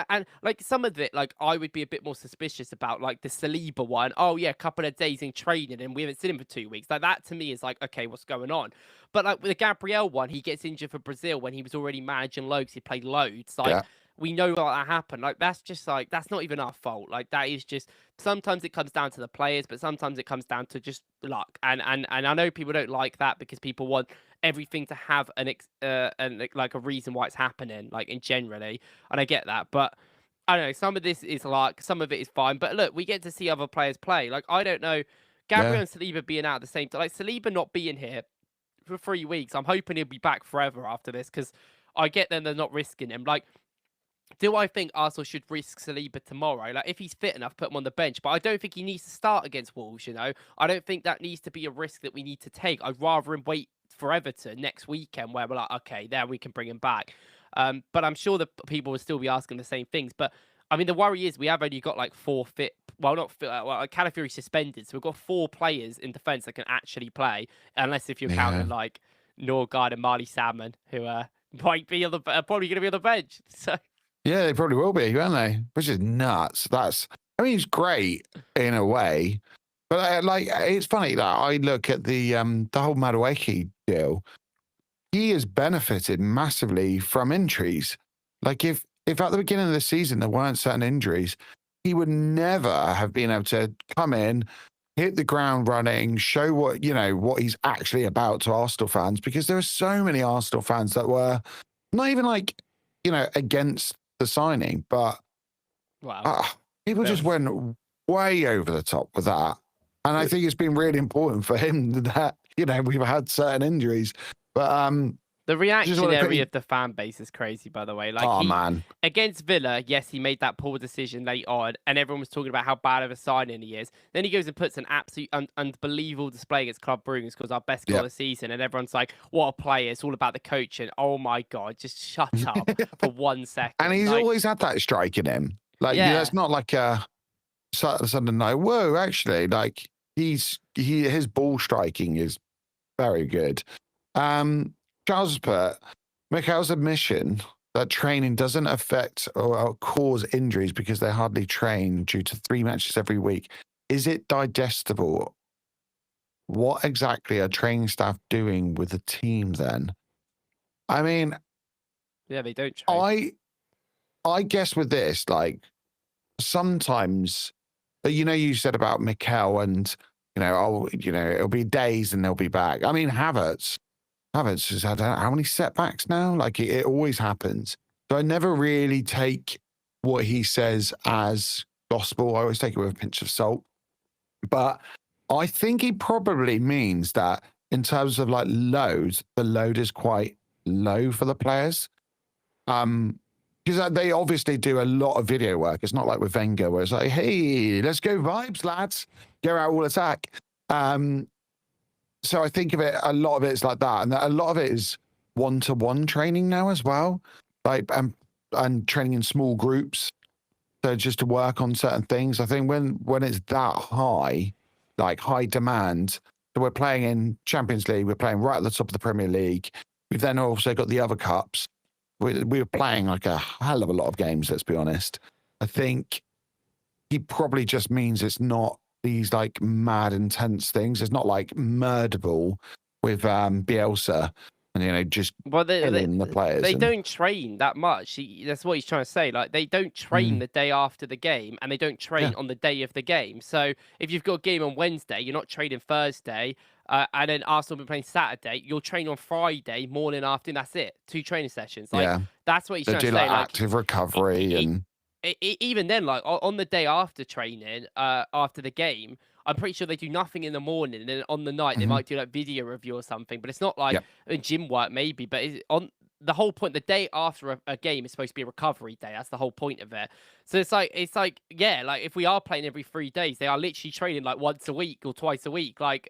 And like some of it, like I would be a bit more suspicious about, like the Saliba one. Oh yeah, a couple of days in training and we haven't seen him for 2 weeks. Like, that to me is like, okay, what's going on? But like with the Gabriel one, he gets injured for Brazil when he was already managing loads. He played loads. Like, we know that happened. Like, that's just like, that's not even our fault. Like, that is just, sometimes it comes down to the players, but sometimes it comes down to just luck. And I know people don't like that because people want everything to have like a reason why it's happening, like in generally. And I get that, but I don't know, some of this is like, some of it is fine. But look, we get to see other players play. Like, I don't know, Gabriel and Saliba being out at the same time, like Saliba not being here for 3 weeks. I'm hoping he'll be back forever after this because I get them, they're not risking him. Like, do I think Arsenal should risk Saliba tomorrow? Like, if he's fit enough, put him on the bench. But I don't think he needs to start against Wolves, I don't think that needs to be a risk that we need to take. I'd rather him wait for Everton next weekend where we're like, okay, there we can bring him back. But I'm sure that people will still be asking the same things. But, I mean, the worry is we have only got like 4 fit. Well, not fit. Well, Calafiori suspended. So we've got 4 players in defence that can actually play. Unless if you're counting like Norgard and Marley Salmon, who might be probably going to be on the bench. So. Yeah, they probably will be, won't they? Which is nuts. I mean, it's great in a way, but like, it's funny that I look at the whole Madueke deal. He has benefited massively from injuries. Like, if at the beginning of the season there weren't certain injuries, he would never have been able to come in, hit the ground running, show what what he's actually about to Arsenal fans, because there are so many Arsenal fans that were not even like against the signing, but Wow. people just went way over the top with that. And I think it's been really important for him that we've had certain injuries, but The just want to reactionary quickly. of the fan base is crazy, by the way. Like Oh man, against Villa, yes, he made that poor decision late on, and everyone was talking about how bad of a signing he is. Then he goes and puts an absolute unbelievable display against Club Brugge and scores our best goal yeah. of the season, and everyone's like, "What a player! It's all about the coach." And oh my god, just shut up for 1 second. And he's like, always had that strike in him. Like yeah, that's not like a sudden no. Whoa, actually, like his ball striking is very good. Charles has put Mikel's admission that training doesn't affect or cause injuries because they hardly train due to 3 matches every week. Is it digestible? What exactly are training staff doing with the team then? I mean, yeah, they don't train. I guess with this, like sometimes, you said about Mikel and it'll be days and they'll be back. I mean, Havertz has had how many setbacks now? Like it always happens. So I never really take what he says as gospel. I always take it with a pinch of salt. But I think he probably means that in terms of like loads, the load is quite low for the players. Because they obviously do a lot of video work. It's not like with Wenger where it's like, hey, let's go vibes, lads. Go out, all attack. So I think of it, a lot of it is like that. And a lot of it is one-to-one training now as well. Like, and training in small groups. So just to work on certain things. I think when it's that high, like high demand, so we're playing in Champions League, we're playing right at the top of the Premier League. We've then also got the other cups. We were playing like a hell of a lot of games, let's be honest. I think he probably just means it's not these like mad intense things. It's not like Murderball with Bielsa and just killing the players. They don't train that much. That's what he's trying to say. Like they don't train the day after the game, and they don't train on the day of the game. So if you've got a game on Wednesday, you're not training Thursday, and then Arsenal will be playing Saturday. You'll train on Friday morning, afternoon. That's it. 2 training sessions. Like that's what he's trying to say. Like active recovery and. Even then, like on the day after training, after the game, I'm pretty sure they do nothing in the morning, and then on the night they might do like video review or something. But it's not like gym work, maybe. But on the whole point, the day after a game is supposed to be a recovery day. That's the whole point of it. So it's like yeah, like if we are playing every 3 days, they are literally training like once a week or twice a week, like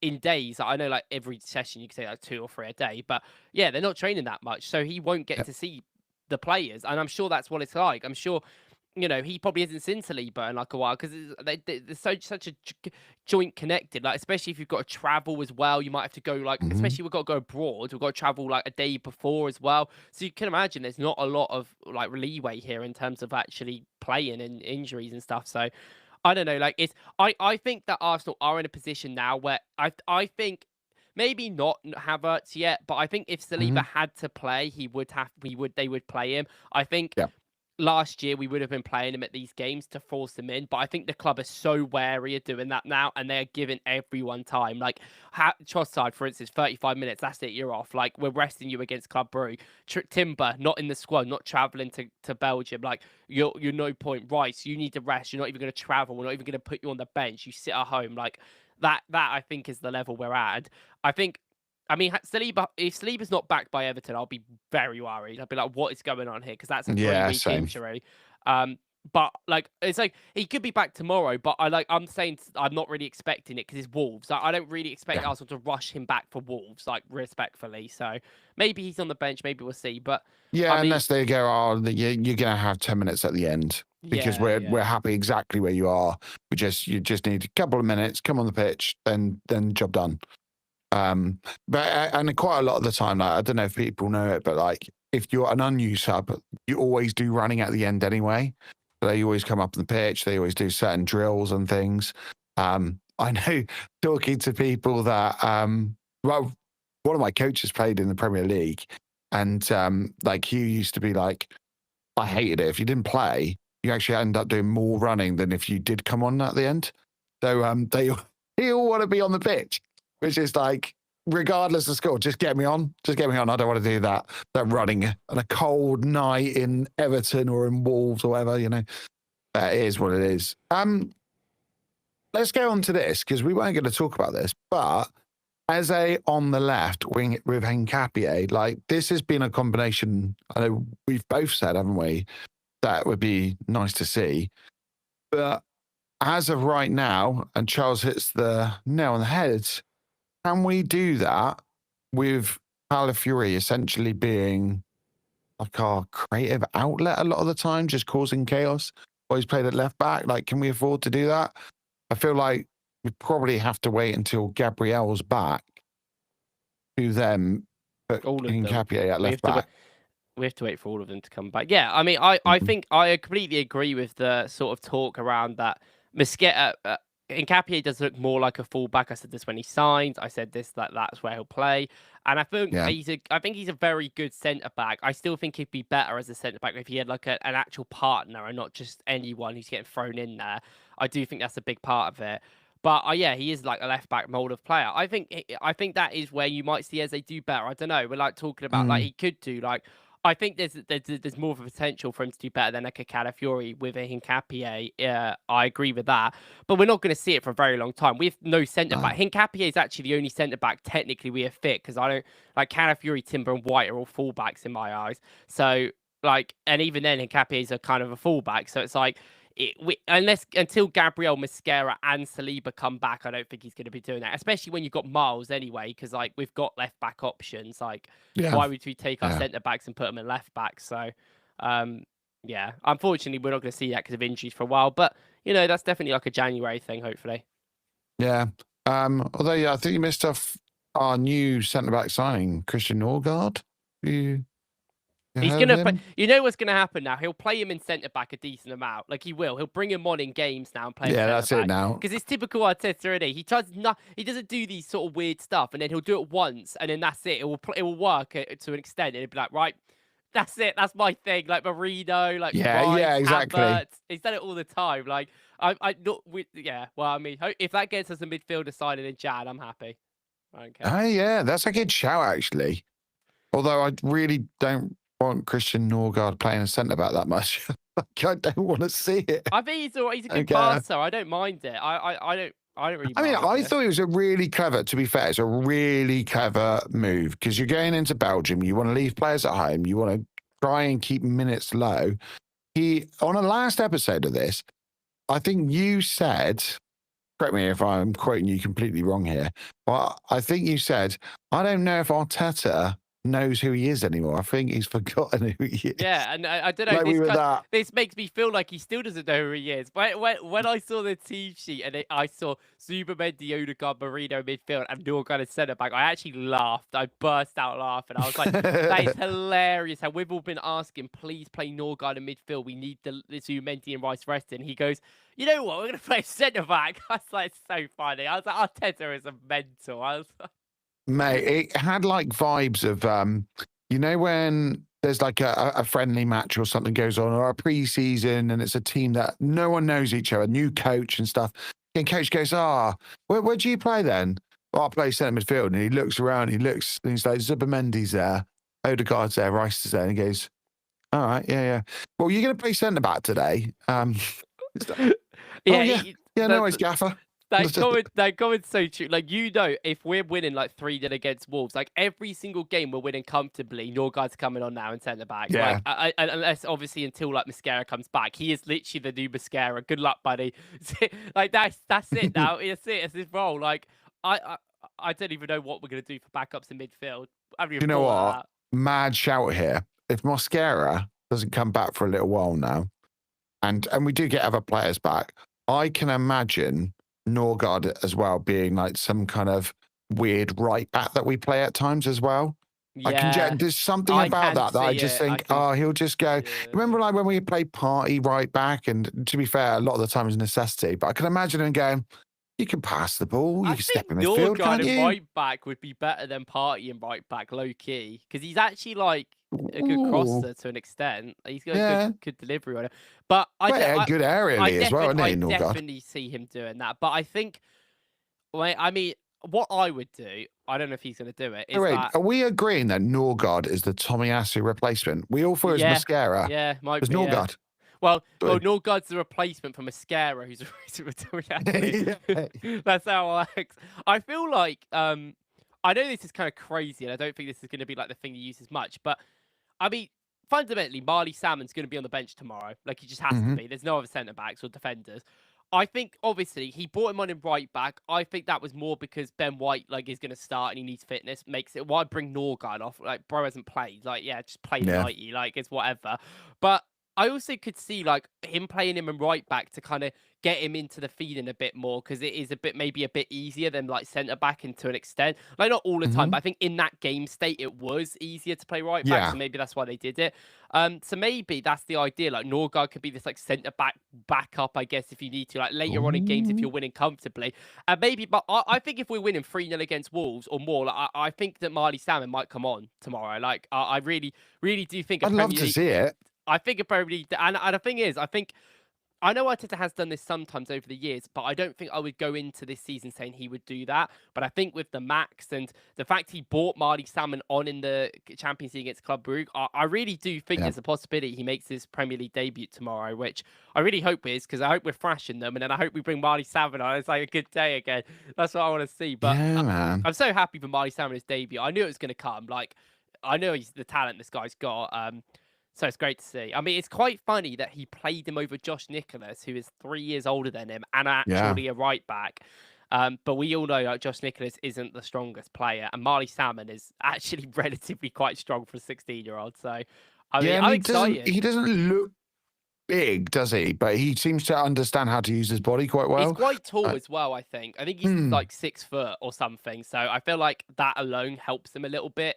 in days. I know like every session you can say like 2 or 3 a day, but yeah, they're not training that much, so he won't get to see the players, and I'm sure that's what it's like. I'm sure, he probably hasn't seen Saliba in like a while because they're such a joint connected. Like especially if you've got to travel as well, you might have to go like, especially we've got to go abroad. We've got to travel like a day before as well. So you can imagine there's not a lot of like leeway here in terms of actually playing and injuries and stuff. So I don't know. Like I think that Arsenal are in a position now where I think. Maybe not Havertz yet, but I think if Saliba had to play, they would play him. I think last year we would have been playing him at these games to force him in, but I think the club is so wary of doing that now, and they're giving everyone time. Like Trossard, for instance, 35 minutes, that's it, you're off. Like we're resting you against Club Brugge. Timber, not in the squad, not traveling to Belgium. Like you're no point. Rice, you need to rest. You're not even going to travel. We're not even going to put you on the bench. You sit at home. Like that I think is the level we're at. I mean, Saliba, if Saliba's not backed by Everton, I'll be very worried. I'll be like, what is going on here? Because that's a 3-week injury. But like, it's like he could be back tomorrow. But I'm saying I'm not really expecting it because it's Wolves. I don't really expect Arsenal to rush him back for Wolves, like respectfully. So maybe he's on the bench. Maybe we'll see. But unless they go, you're gonna have 10 minutes at the end because we're happy exactly where you are. You just need a couple of minutes. Come on the pitch, then job done. But and quite a lot of the time, like, I don't know if people know it, but like if you're an unused sub, you always do running at the end anyway. So they always come up on the pitch. They always do certain drills and things. I know talking to people that well, one of my coaches played in the Premier League, and like he used to be like, I hated it. If you didn't play, you actually end up doing more running than if you did come on at the end. So they all want to be on the pitch, which is like, regardless of score, just get me on. Just get me on. I don't want to do that running on a cold night in Everton or in Wolves or whatever, you know. It is what it is. Let's go on to this, because we weren't going to talk about this, but as a on the left wing with Nkapie, like, this has been a combination, I know we've both said, haven't we, that would be nice to see. But as of right now, and Charles hits the nail on the head, can we do that with Calafiori essentially being like our creative outlet a lot of the time, just causing chaos? Or he's played at left back. Like, can we afford to do that? I feel like we probably have to wait until Gabriel's back to then put All of them. Nkapie at left back. We have to wait for all of them to come back. Yeah, I mean, I think I completely agree with the sort of talk around that. Nkapie does look more like a fullback. I said this when he signed. I said this, that's where he'll play. And I think he's a very good centre back. I still think he'd be better as a centre back if he had like an actual partner and not just anyone who's getting thrown in there. I do think that's a big part of it. But yeah, he is like a left back mold of player. I think that is where you might see Eze do better. I don't know. We're like talking about like he could do like. I think there's more of a potential for him to do better than like a Calafiori with a Nkapie. I agree with that, but we're not going to see it for a very long time. We have no centre back. Nkapie is actually the only centre back technically we have fit, because I don't like Calafiori, Timber, and White are all fullbacks in my eyes. So like, and even then, Nkapie is a kind of a fullback. So it's like. Until Gabriel, Mosquera, and Saliba come back, I don't think he's going to be doing that. Especially when you've got Miles anyway, because like we've got left back options. Like, why would we take our centre backs and put them in left back? So, yeah, unfortunately, we're not going to see that because of injuries for a while. But you know, that's definitely like a January thing, hopefully. Yeah. Although, I think you missed off our new centre back signing, Christian Norgard. He's gonna play. You know what's gonna happen now? He'll play him in centre back a decent amount. Like he will. He'll bring him on in games now and play. Yeah, that's it now. Because it's typical Arteta, isn't he? He tries not. He doesn't do these sort of weird stuff, and then he'll do it once, and then that's it. It will work to an extent, and it'll be like, right, that's it. That's my thing. Like Merino, like Rice, exactly. Havertz. He's done it all the time. Like I not with Well, I mean, if that gets us a midfielder signing in Jan, I'm happy. Okay. Oh yeah, that's a good shout actually. Although I really don't want Christian Norgard playing a centre back that much. I don't want to see it. I think he's a good passer. I don't mind it. I don't really. I thought it was a really clever. To be fair, it's a really clever move, because you're going into Belgium. You want to leave players at home. You want to try and keep minutes low. On a last episode of this, I think you said, correct me if I'm quoting you completely wrong here, but I think you said, I don't know if Arteta knows who he is anymore. I think he's forgotten who he is. Yeah, and I don't know. This makes me feel like he still doesn't know who he is. When I saw the team sheet and I saw Zubimendi, Odegaard, Merino midfield, and Norgard as centre back, I actually laughed. I burst out laughing. I was like, that is hilarious. How we've all been asking, please play Norgard in midfield. We need the Zubimendi and Rice resting. He goes, you know what? We're going to play centre back. I was like, it's so funny. I was like, Arteta is a mentor. I was like, mate, it had like vibes of, you know, when there's like a friendly match or something goes on, or a pre-season, and it's a team that no one knows each other, new coach and stuff. And coach goes, where do you play then? Well, I play centre midfield. And he looks around, and he's like, Zubimendi's there, Odegaard's there, Rice is there. And he goes, all right, yeah. Well, you're going to play centre back today. No worries, Gaffer. That comment's so true. Like, you know, if we're winning like 3-0 against Wolves, like every single game we're winning comfortably, Norgard's coming on now in centre back. Yeah. Like, unless obviously until like Mosquera comes back, he is literally the new Mosquera. Good luck, buddy. Like that's it now. It's his role. Like I don't even know what we're gonna do for backups in midfield. You know what? Mad shout here. If Mosquera doesn't come back for a little while now, and we do get other players back, I can imagine Norgard as well being like some kind of weird right back that we play at times as well. Yeah. There's something about that I just think, he'll just go. Remember, like when we played Party right back, and to be fair, a lot of the time it's necessity, but I can imagine him going, you can pass the ball, you can step in midfield, can't you? Right back would be better than Party and right back, low key, because he's actually like a good Ooh, crosser to an extent. He's got a yeah. good delivery on it. But Good aerially as well, isn't I he, Norgard? definitely see him doing that. But I think, wait, I mean, what I would do, I don't know if he's going to do it, Oh, is wait, that are we agreeing that Norgard is the Tomiyasu replacement? We all thought it was yeah, Mascara. yeah, might It's be. Yeah. Norgard. Well, Good. Norgard's the replacement for Mascara, who's a athlete. Yeah. That's how it works. I feel like I know this is kind of crazy, and I don't think this is going to be like the thing you use as much, but I mean, fundamentally, Marley Salmon's going to be on the bench tomorrow. Like, he just has to be. There's no other centre backs or defenders. I think, obviously, he brought him on in right back. I think that was more because Ben White, like, is going to start and he needs fitness. Makes it, why bring Norgard off? Like, bro hasn't played. Like, yeah, just play the Yeah. 90. Like, it's whatever. But I also could see, like, him playing him in right back to kind of get him into the feeding a bit more, because it is a bit, maybe a bit easier than, like, centre back and to an extent. Like, not all the time, but I think in that game state, it was easier to play right back. Yeah. So maybe that's why they did it. So maybe that's the idea. Like, Norgard could be this, like, centre back backup, I guess, if you need to, like, later on in games if you're winning comfortably. And maybe, but I think if we're winning 3-0 against Wolves or more, like, I think that Marley Salmon might come on tomorrow. Like, I really, really do think I'd love to see it. I think it probably, and the thing is, I know Arteta has done this sometimes over the years, but I don't think I would go into this season saying he would do that. But I think with the max and the fact he bought Marley Salmon on in the Champions League against Club Brugge, I really do think there's a possibility he makes his Premier League debut tomorrow, which I really hope is, because I hope we're thrashing them, and then I hope we bring Marley Salmon on. It's like a good day again. That's what I want to see. But yeah, man. I'm so happy for Marley Salmon's debut. I knew it was going to come. Like, I know he's the talent this guy's got. So it's great to see. I mean, it's quite funny that he played him over Josh Gyökeres, who is 3 years older than him and actually a right back. But we all know that Josh Gyökeres isn't the strongest player, and Marley Salmon is actually relatively quite strong for a 16-year-old. So, I mean, I'm excited. He doesn't look big, does he? But he seems to understand how to use his body quite well. He's quite tall as well, I think. I think he's like 6 foot or something. So I feel like that alone helps him a little bit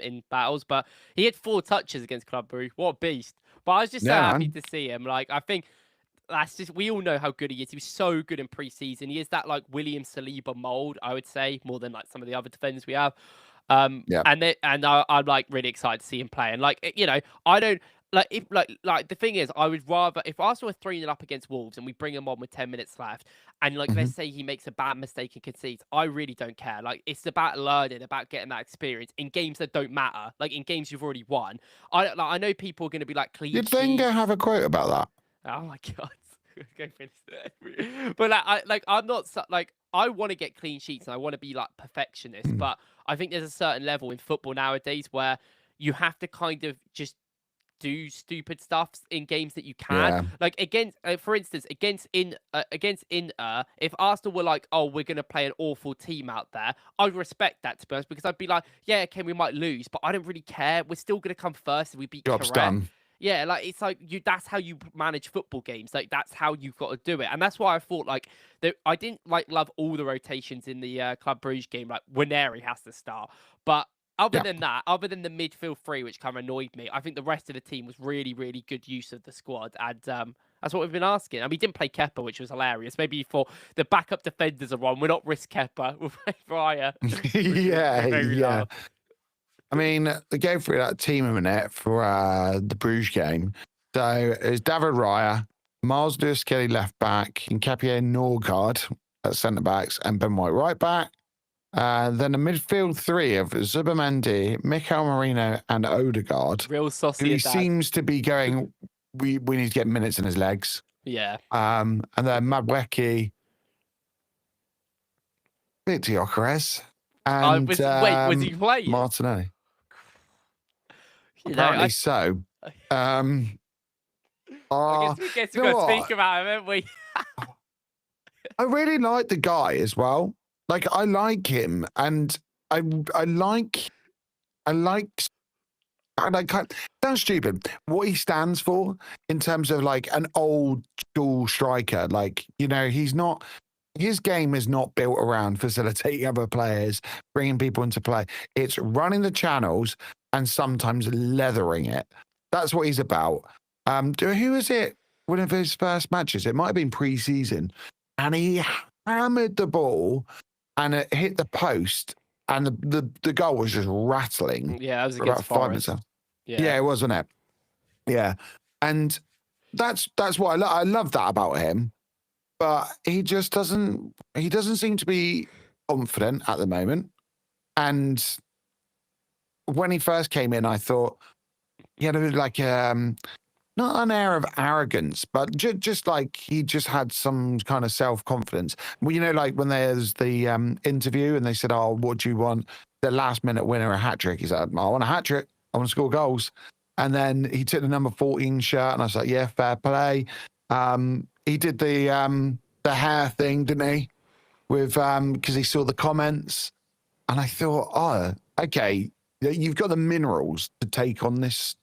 in battles. But he had 4 touches against Club Brugge. What a beast. But I was just so happy to see him. Like, I think that's just, we all know how good he is. He was so good in pre-season. He is that, like, William Saliba mold, I would say, more than, like, some of the other defenders we have. And I'm, like, really excited to see him play. And, like, you know, I don't, like, if like the thing is, I would rather, if Arsenal are 3-0 up against Wolves and we bring him on with 10 minutes left, and like let's say he makes a bad mistake and concedes, I really don't care. Like, it's about learning, about getting that experience in games that don't matter. Like, in games you've already won. I know people are going to be like, clean sheets. Did Wenger have a quote about that? Oh my god. But I'm not like, I want to get clean sheets and I want to be like perfectionist, but I think there's a certain level in football nowadays where you have to kind of just do stupid stuff in games that you can. Like, against for instance, against Inter, if Arsenal were like, oh, we're gonna play an awful team out there, I'd respect that, to be honest, because I'd be like, yeah, okay, we might lose, but I don't really care. We're still gonna come first if we beat Job's Gyökeres. done. Yeah, like, it's like, that's how you manage football games. Like, that's how you've got to do it. And that's why I thought, like, I didn't like love all the rotations in the Club Brugge game. Like, Waneri has to start, but other than that, other than the midfield 3, which kind of annoyed me, I think the rest of the team was really, really good use of the squad. And that's what we've been asking. I mean, we didn't play Kepa, which was hilarious. Maybe for the backup defenders are on, we're not risk Kepa. We'll play Fryer. yeah. I mean, they go through that team a minute for the Bruges game. So it's David Raya, Miles Lewis Kelly left back, Nketiah Norgard at centre backs, and Ben White right back. Then a midfield 3 of Zubimendi, Mikel Merino, and Odegaard. Real saucy. Who seems to be going, we need to get minutes in his legs. Yeah. And then Madueke, Gyokeres, and wait, was he playing? Martinelli. You Apparently know, so. I guess we've got to speak about him, haven't we? I really like the guy as well. Like, I like him, and I like, sounds stupid, what he stands for in terms of, like, an old school striker. Like, you know, his game is not built around facilitating other players, bringing people into play. It's running the channels and sometimes leathering it. That's what he's about. Who was it? One of his first matches, it might have been pre-season, and he hammered the ball and it hit the post, and the goal was just rattling. Yeah, that was for against about 5 Forest. minutes. Yeah. it wasn't it. Yeah, and that's what I love that about him. But he just doesn't. He doesn't seem to be confident at the moment. And when he first came in, I thought he had like not an air of arrogance, but just like he just had some kind of self-confidence. Well, you know, like when there's the interview and they said, "Oh, what do you want?" The last-minute winner, a hat trick. He said, "I want a hat trick. I want to score goals." And then he took the number 14 shirt, and I was like, "Yeah, fair play." He did the hair thing, didn't he? With because he saw the comments, and I thought, "Oh, okay, you've got the minerals to take on this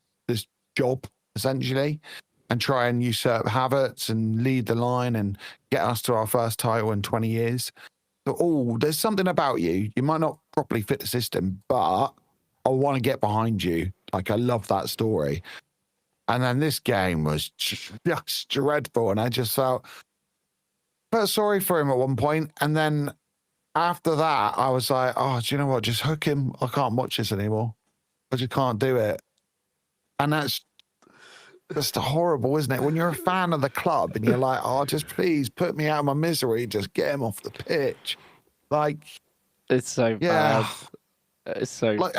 job." Essentially, and try and usurp Havertz and lead the line and get us to our first title in 20 years. So, there's something about you. You might not properly fit the system, but I want to get behind you. Like, I love that story. And then this game was just dreadful. And I just felt sorry for him at one point. And then after that, I was like, oh, do you know what? Just hook him. I can't watch this anymore. I just can't do it. And that's just horrible, isn't it? When you're a fan of the club and you're like, oh, just please put me out of my misery, just get him off the pitch. Like, it's so bad. It's so. Like,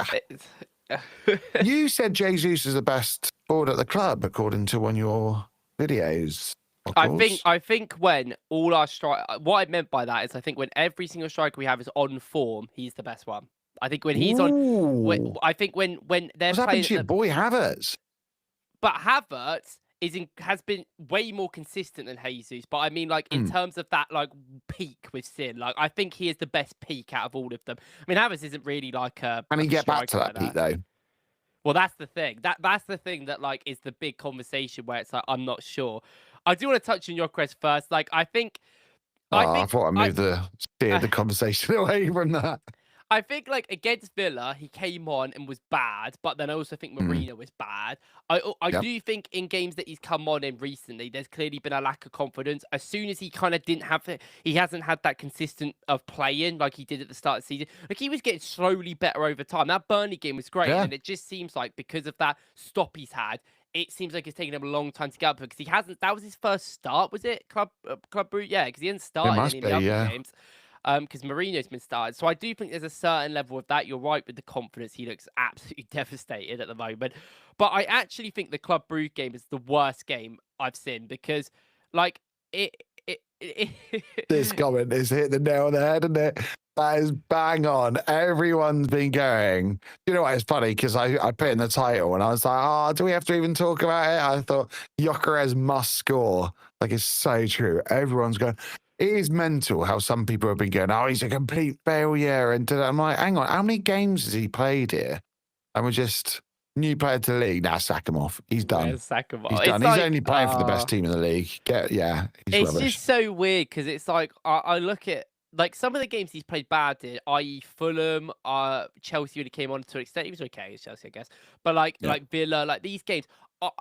you said Jesus is the best forward at the club, according to one of your videos. I think when all our what I meant by that is I think when every single striker we have is on form, he's the best one. I think when he's on, I think when they're what's playing, happened to your boy Havertz? But Havertz has been way more consistent than Jesus. But I mean, like in terms of that, like peak with Sin, like I think he is the best peak out of all of them. I mean, Havertz isn't really like a. And he get back to that peak though. Well, that's the thing. That's the thing that like is the big conversation where it's like I'm not sure. I do want to touch on Gyökeres first. Like I think. I thought I moved the conversation away from that. I think like against Villa, he came on and was bad, but then I also think Merino was bad. I do think in games that he's come on in recently, there's clearly been a lack of confidence. As soon as he kind of didn't have it, he hasn't had that consistent of playing like he did at the start of the season. Like he was getting slowly better over time. That Burnley game was great, and it just seems like because of that stop he's had, it seems like it's taken him a long time to get up because he hasn't. That was his first start, was it? Club Brugge, yeah, because he hadn't started any of the other games. Because Merino's been started. So I do think there's a certain level of that. You're right with the confidence. He looks absolutely devastated at the moment. But I actually think the Club Brugge game is the worst game I've seen because, like, this comment is hit the nail on the head, isn't it? That is bang on. Everyone's been going. You know what? It's funny because I put in the title and I was like, oh, do we have to even talk about it? I thought Gyökeres must score. Like, it's so true. Everyone's going. It is mental how some people have been going, oh, he's a complete failure. And I'm like, hang on, how many games has he played here? And we're just new player to the league. Nah, sack him off. He's done. Yeah, sack him off. He's done. He's only playing for the best team in the league. It's rubbish. Just so weird because it's like I look at like some of the games he's played bad in, i.e. Fulham, Chelsea when he came on to an extent. He was okay at Chelsea, I guess. But like Villa, like these games,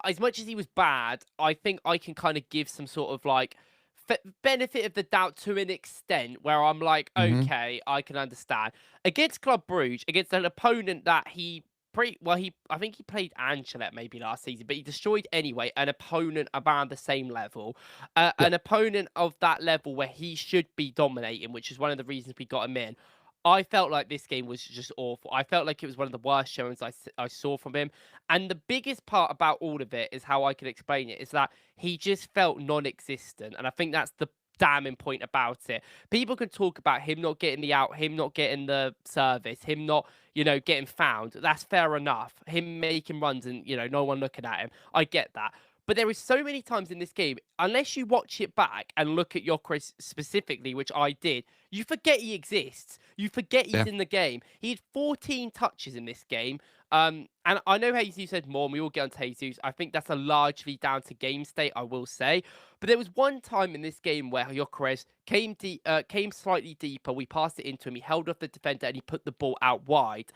as much as he was bad, I think I can kind of give some sort of like benefit of the doubt to an extent where I'm like, okay, I can understand. Against Club Brugge, against an opponent that I think he played Ancelotti maybe last season, but he destroyed anyway an opponent around the same level, an opponent of that level where he should be dominating, which is one of the reasons we got him in. I felt like this game was just awful. I felt like it was one of the worst showings I saw from him. And the biggest part about all of it is how I can explain it is that he just felt non-existent. And I think that's the damning point about it. People can talk about him not getting the out, him not getting the service, him not, getting found. That's fair enough. Him making runs and, no one looking at him. I get that. But there is so many times in this game, unless you watch it back and look at Gyökeres specifically, which I did, you forget he exists. You forget he's in the game. He had 14 touches in this game. And I know Jesus said more, and we all get on Jesus. I think that's largely down to game state, I will say. But there was one time in this game where Gyökeres came slightly deeper. We passed it into him. He held off the defender and he put the ball out wide.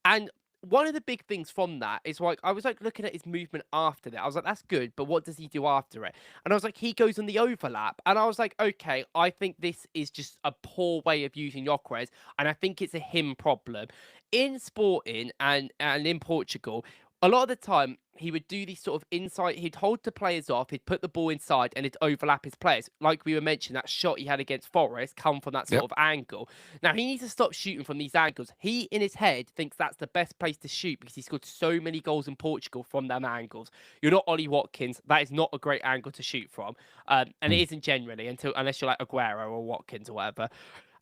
And one of the big things from that is like I was like looking at his movement after that. I was like, that's good, but what does he do after it? And I was like, he goes on the overlap. And I was like, okay, I think this is just a poor way of using Gyökeres, and I think it's a him problem. In Sporting and in Portugal, a lot of the time he would do these sort of inside, he'd hold the players off, he'd put the ball inside and he'd overlap his players. Like we were mentioning, that shot he had against Forest come from that sort Yep. of angle. Now he needs to stop shooting from these angles. He in his head thinks that's the best place to shoot because he scored so many goals in Portugal from them angles. You're not Ollie Watkins. That is not a great angle to shoot from. And it isn't generally unless you're like Aguero or Watkins or whatever.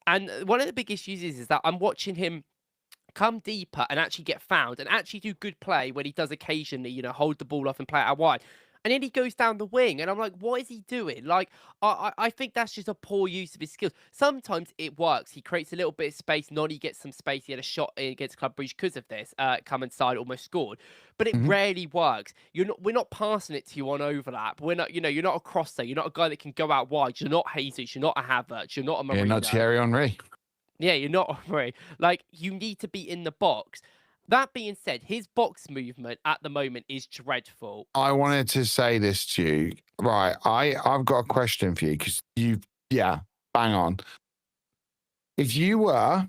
And one of the big issues is that I'm watching him come deeper and actually get found and actually do good play when he does occasionally, hold the ball off and play it out wide. And then he goes down the wing, and I'm like, what is he doing? Like, I think that's just a poor use of his skills. Sometimes it works. He creates a little bit of space. Noddy gets some space. He had a shot against Club Brugge because of this. Come inside, almost scored. But it Mhm. rarely works. We're not passing it to you on overlap. We're not, you're not a crosser. You're not a guy that can go out wide. You're not Jesus. You're not a Havertz. You're not a Yeah, not Merino. Thierry Henry. Yeah, you're not worried. Like, you need to be in the box. That being said, his box movement at the moment is dreadful. I wanted to say this to you. Right. I've got a question for you because yeah, bang on. If you were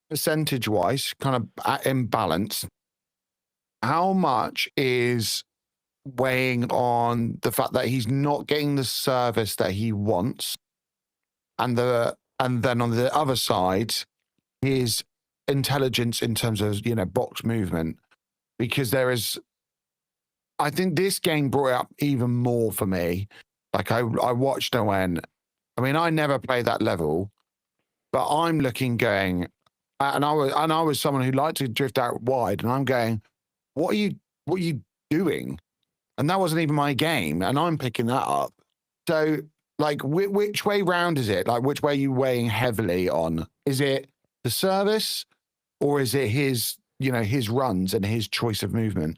percentage wise kind of in balance, how much is weighing on the fact that he's not getting the service that he wants? And then on the other side, his intelligence in terms of, box movement, because I think this game brought it up even more for me. Like I watched and went, I mean, I never played that level, but I'm looking going, and I was someone who liked to drift out wide, and I'm going, what are you doing? And that wasn't even my game, and I'm picking that up. So, like, which way round is it? Like, which way are you weighing heavily on? Is it the service, or is it his runs and his choice of movement?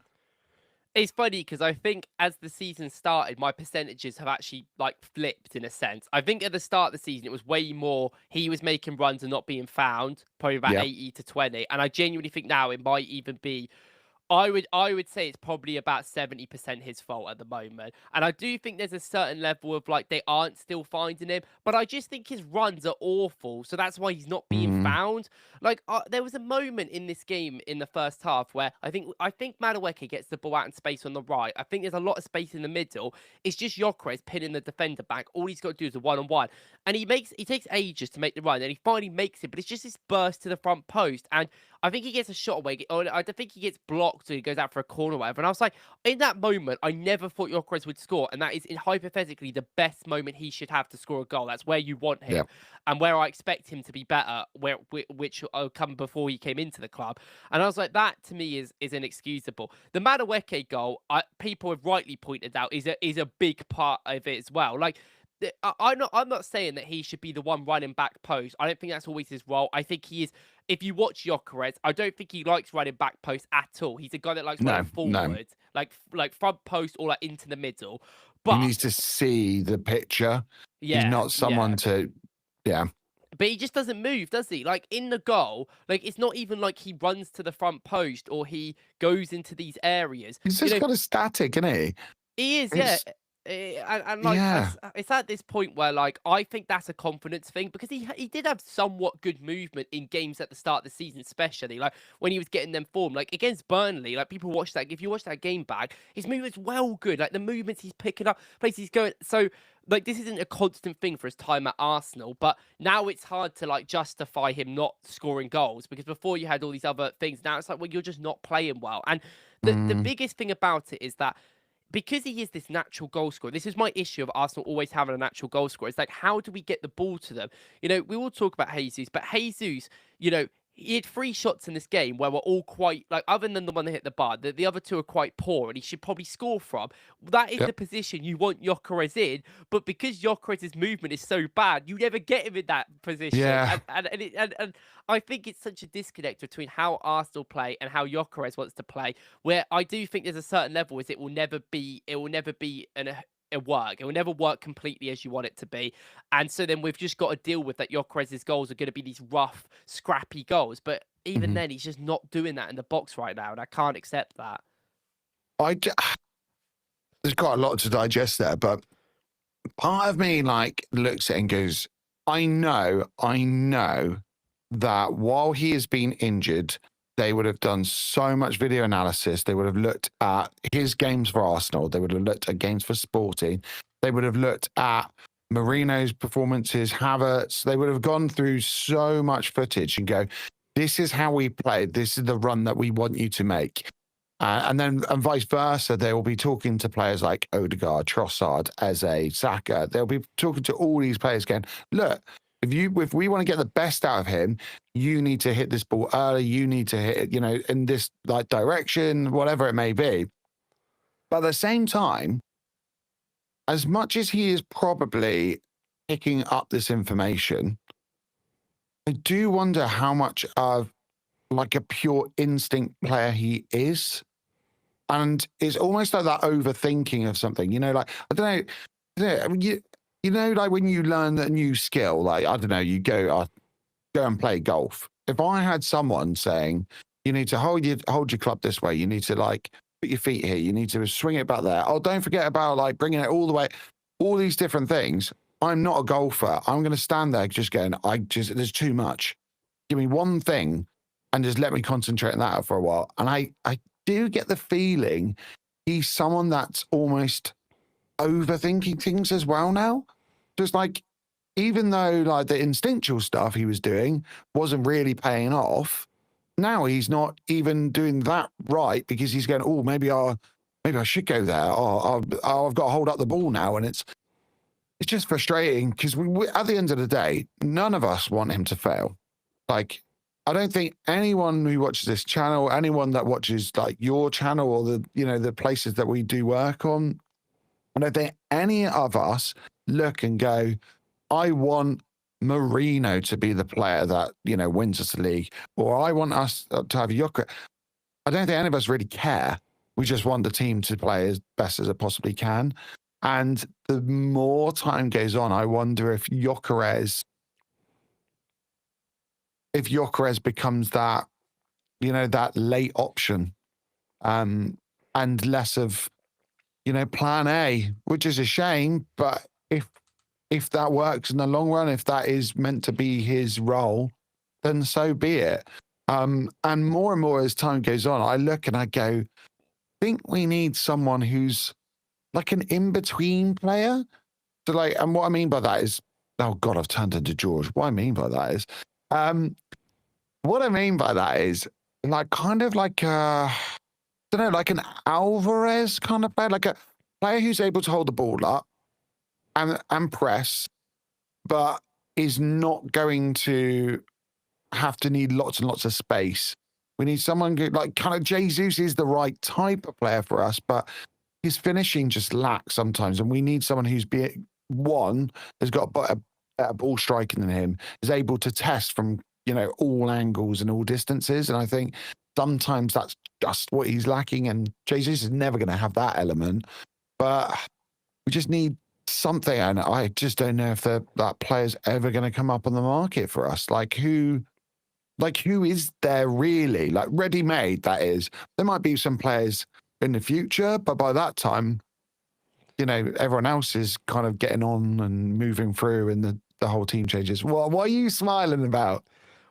It's funny because I think as the season started, my percentages have actually like flipped in a sense. I think at the start of the season, it was way more he was making runs and not being found, probably about Yeah. 80 to 20. And I genuinely think now it might even be I would say it's probably about 70% his fault at the moment. And I do think there's a certain level of like they aren't still finding him, but I just think his runs are awful. So that's why he's not being Mm. found. Like there was a moment in this game in the first half where I think Madueke gets the ball out in space on the right. I think there's a lot of space in the middle. It's just Gyökeres pinning the defender back. All he's got to do is a one-on-one. And he takes ages to make the run, and he finally makes it, but it's just this burst to the front post. And I think he gets a shot away, or I think he gets blocked, or he goes out for a corner or whatever. And I was like, in that moment, I never thought Gyökeres would score. And that is, hypothetically, the best moment he should have to score a goal. That's where you want him, Yeah. and where I expect him to be better, which come before he came into the club. And I was like, that to me is inexcusable. The Madueke goal, people have rightly pointed out, is a big part of it as well. Like, I'm not saying that he should be the one running back post. I don't think that's always his role. I think he is. If you watch Gyökeres, I don't think he likes running back post at all. He's a guy that likes running No. forward, like front post or like into the middle. He But needs to see the picture. He's yeah, not someone to, yeah. but he just doesn't move, does he? Like in the goal, like it's not even like he runs to the front post or he goes into these areas. He's just got a static, isn't he? He is, yeah. It's, And like yeah. it's at this point where like I think that's a confidence thing because he did have somewhat good movement in games at the start of the season, especially like when he was getting them form, like against Burnley. Like people watch that, if you watch that game back, his movement's well good. Like the movements he's picking up, places he's going. So like this isn't a constant thing for his time at Arsenal, but now it's hard to like justify him not scoring goals because before you had all these other things. Now it's like, well, you're just not playing well. And the biggest thing about it is that because he is this natural goal scorer, this is my issue of Arsenal always having a natural goal scorer. It's like, how do we get the ball to them? We all talk about Jesus, but Jesus, he had 3 shots in this game where we're all quite, like, other than the one that hit the bar, the other 2 are quite poor and he should probably score from. That is the position you want Gyökeres in, but because Gyökeres' movement is so bad, you never get him in that position. Yeah. And I think it's such a disconnect between how Arsenal play and how Gyökeres wants to play, where I do think there's a certain level is it will never be a work. It will never work completely as you want it to be. And so then we've just got to deal with that Gyökeres' goals are going to be these rough, scrappy goals. But even then, he's just not doing that in the box right now. And I can't accept that. There's quite a lot to digest there, but part of me like looks at it and goes, I know that while he has been injured, They would have done so much video analysis. They would have looked at his games for Arsenal. They would have looked at games for Sporting. They would have looked at Merino's performances, Havertz. They would have gone through so much footage and go, this is how we played. This is the run that we want you to make. And vice versa. They will be talking to players like Odegaard, Trossard, Eze, Saka. They'll be talking to all these players going, look, if we want to get the best out of him, you need to hit this ball early. You need to hit it, in this like direction, whatever it may be. But at the same time, as much as he is probably picking up this information, I do wonder how much of like a pure instinct player he is. And it's almost like that overthinking of something, like, I don't know, like when you learn a new skill, like, I don't know, you go and play golf. If I had someone saying, you need to hold your club this way, you need to like put your feet here, you need to swing it back there. Oh, don't forget about like bringing it all the way, all these different things. I'm not a golfer. I'm going to stand there just going, there's too much. Give me one thing and just let me concentrate on that for a while. And I do get the feeling he's someone that's almost overthinking things as well now. Just like, even though like the instinctual stuff he was doing wasn't really paying off, now he's not even doing that right because he's going, oh, maybe I should go there. I've got to hold up the ball now. And it's just frustrating because at the end of the day, none of us want him to fail. Like, I don't think anyone who watches this channel, anyone that watches like your channel or the places that we do work on, I don't think any of us look and go, I want Merino to be the player that, wins us the league, or I want us to have Gyökeres. I don't think any of us really care. We just want the team to play as best as it possibly can. And the more time goes on, I wonder if Gyökeres becomes that, that late option, and less of, plan A, which is a shame. But if that works in the long run, if that is meant to be his role, then so be it. And more as time goes on, I look and I go, I think we need someone who's like an in-between player. So like, and what I mean by that is, oh God, I've turned into George. What I mean by that is, like kind of like I don't know, like an Alvarez kind of player, like a player who's able to hold the ball up and press, but is not going to have to need lots and lots of space. We need someone who, like, kind of Jesus is the right type of player for us, but his finishing just lacks sometimes. And we need someone who's has got a better ball striking than him, is able to test from, all angles and all distances. And I think sometimes that's just what he's lacking. And Jesus is never going to have that element, but we just need something. And I just don't know if that player's ever going to come up on the market for us. Like who is there really? Like ready-made, that is. There might be some players in the future, but by that time, everyone else is kind of getting on and moving through and the whole team changes. What are you smiling about?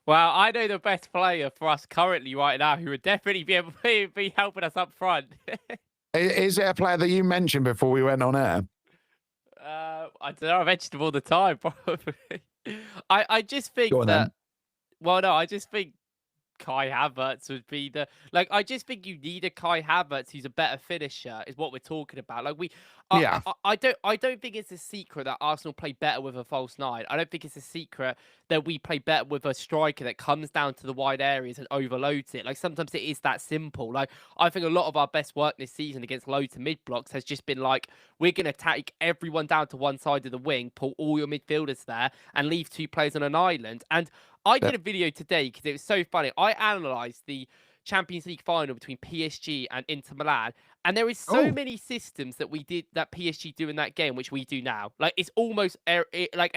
Well, I know the best player for us currently right now who would definitely be able to be helping us up front. Is it a player that you mentioned before we went on air? I don't know. I mentioned him all the time, probably. I just think that. Then. Well, no, I just think Kai Havertz would be I just think you need a Kai Havertz who's a better finisher, is what we're talking about. I don't think it's a secret that Arsenal play better with a false nine. I don't think it's a secret that we play better with a striker that comes down to the wide areas and overloads it. Like sometimes it is that simple. Like I think a lot of our best work this season against low to mid blocks has just been like, we're gonna take everyone down to one side of the wing, pull all your midfielders there, and leave two players on an island. And I did a video today because it was so funny. I analysed the Champions League final between PSG and Inter Milan, and there is so many systems that PSG do in that game, which we do now. Like it's almost and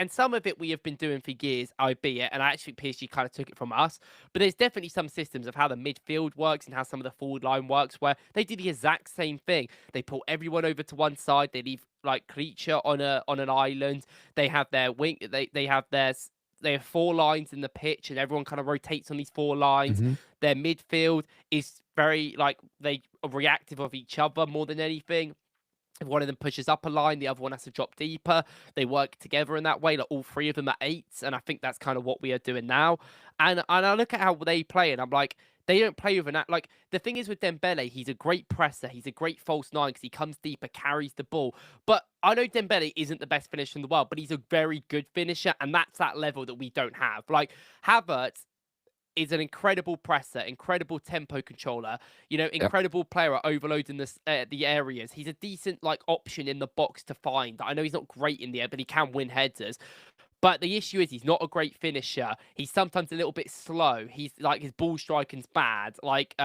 some of it we have been doing for years, albeit, and I actually think PSG kind of took it from us. But there's definitely some systems of how the midfield works and how some of the forward line works, where they do the exact same thing. They pull everyone over to one side. They leave like Creature on an island. They have their wing. They have their they have 4 lines in the pitch, and everyone kind of rotates on these 4 lines. Hmm. Their midfield is very like they are reactive of each other more than anything. If one of them pushes up a line, the other one has to drop deeper. They work together in that way. Like all 3 of them are 8s, and I think that's kind of what we are doing now. And I look at how they play, and I'm like, they don't play with like the thing is with Dembele, he's a great presser, he's a great false 9 because he comes deeper, carries the ball. But I know Dembele isn't the best finisher in the world, but he's a very good finisher, and that's that level that we don't have. Like Havertz is an incredible presser, incredible tempo controller, Yep. incredible player at overloading the areas. He's a decent like option in the box to find. I know he's not great in the air, but he can win headers. But the issue is he's not a great finisher. He's sometimes a little bit slow. He's like his ball striking's bad. Like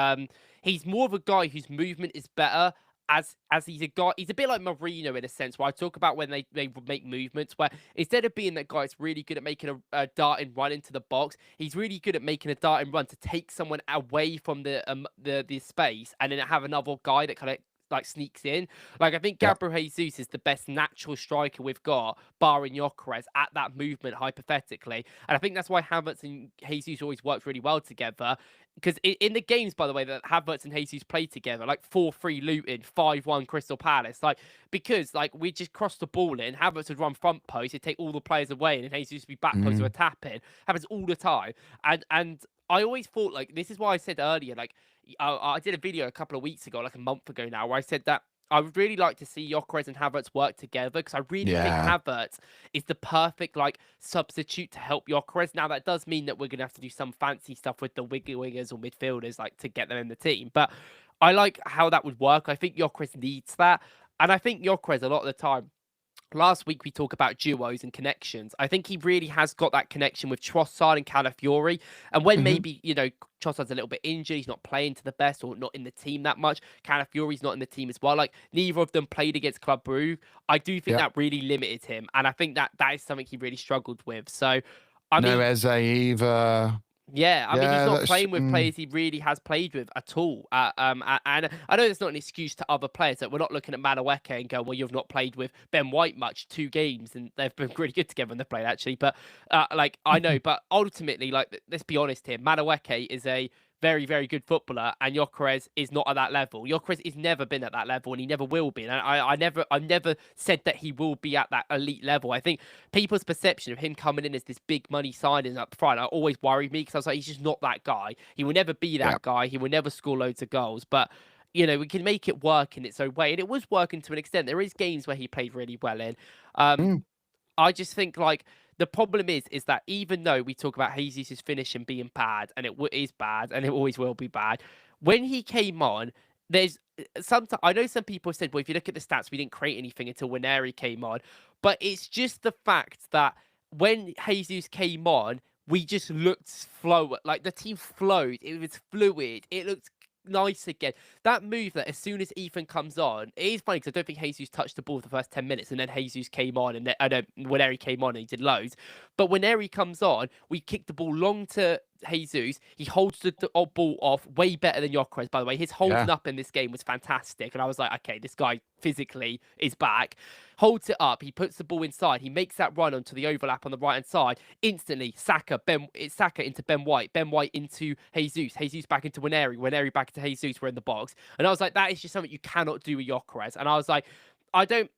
he's more of a guy whose movement is better. As he's a guy, he's a bit like Merino in a sense, where I talk about when they make movements, where instead of being that guy that's really good at making a darting run into the box, he's really good at making a darting run to take someone away from the space and then have another guy that kind of like sneaks in. Like I think Yep. Gabriel Jesus is the best natural striker we've got, barring Gyökeres, at that movement hypothetically. And I think that's why Havertz and Jesus always work really well together. Because in the games, by the way, that Havertz and Jesus played together, like 4-3 Luton, 5-1 Crystal Palace, like because like we just cross the ball in, Havertz would run front post, he'd take all the players away, and then Jesus would be back post Hmm. with a tap in. Happens all the time. And I always thought like this is why I said earlier, like I did a video a couple of weeks ago, like a month ago now, where I said that I would really like to see Gyökeres and Havertz work together because I really think Yeah. Havertz is the perfect like substitute to help Gyökeres. Now that does mean that we're gonna have to do some fancy stuff with the wingers or midfielders like to get them in the team. But I like how that would work. I think Gyökeres needs that, and I think Gyökeres a lot of the time. Last week we talk about duos and connections. I think he really has got that connection with Trossard and Calafiori. And when Hmm. maybe, Trossard's a little bit injured, he's not playing to the best or not in the team that much. Calafiori's not in the team as well. Like neither of them played against Club Brugge. I do think Yep. that really limited him. And I think that is something he really struggled with. So, I No mean, Eze either. yeah, I mean, he's Yeah, not that's. playing with players he really has played with at all. And I know that's not an excuse to other players. That we're not looking at Madueke and going, well, you've not played with Ben White much, 2 games, and they've been really good together when they've played actually. But like I know, but ultimately, like let's be honest here, Madueke is a very, very good footballer, and Gyökeres is not at that level. Gyökeres has never been at that level, and he never will be. And I've never said that he will be at that elite level. I think people's perception of him coming in as this big money signing up front always worried me because I was like, he's just not that guy. He will never be that Yep. guy. He will never score loads of goals. But we can make it work in its own way, and it was working to an extent. There is games where he played really well in. Mm. I just think like the problem is that even though we talk about Jesus' finishing being bad, and it is bad, and it always will be bad, when he came on, there's sometimes I know some people said, well, if you look at the stats, we didn't create anything until Waneri came on, but it's just the fact that when Jesus came on, we just looked flow, like the team flowed. It was fluid. It looked nice again. That move that as soon as Ethan comes on, it is funny because I don't think Jesus touched the ball for the first 10 minutes, and then Jesus came on, and then I know when Eri came on and he did loads. But when Eri comes on, we kick the ball long to Jesus. He holds the ball off way better than Gyökeres, by the way. His holding Yeah. up in this game was fantastic. And I was like, okay, this guy physically is back. Holds it up. He puts the ball inside. He makes that run onto the overlap on the right hand side. Instantly, it's Saka into Ben White. Ben White into Jesus. Jesus back into Waneri. Waneri back into Jesus. We're in the box. And I was like, that is just something you cannot do with Gyökeres. And I was like, I don't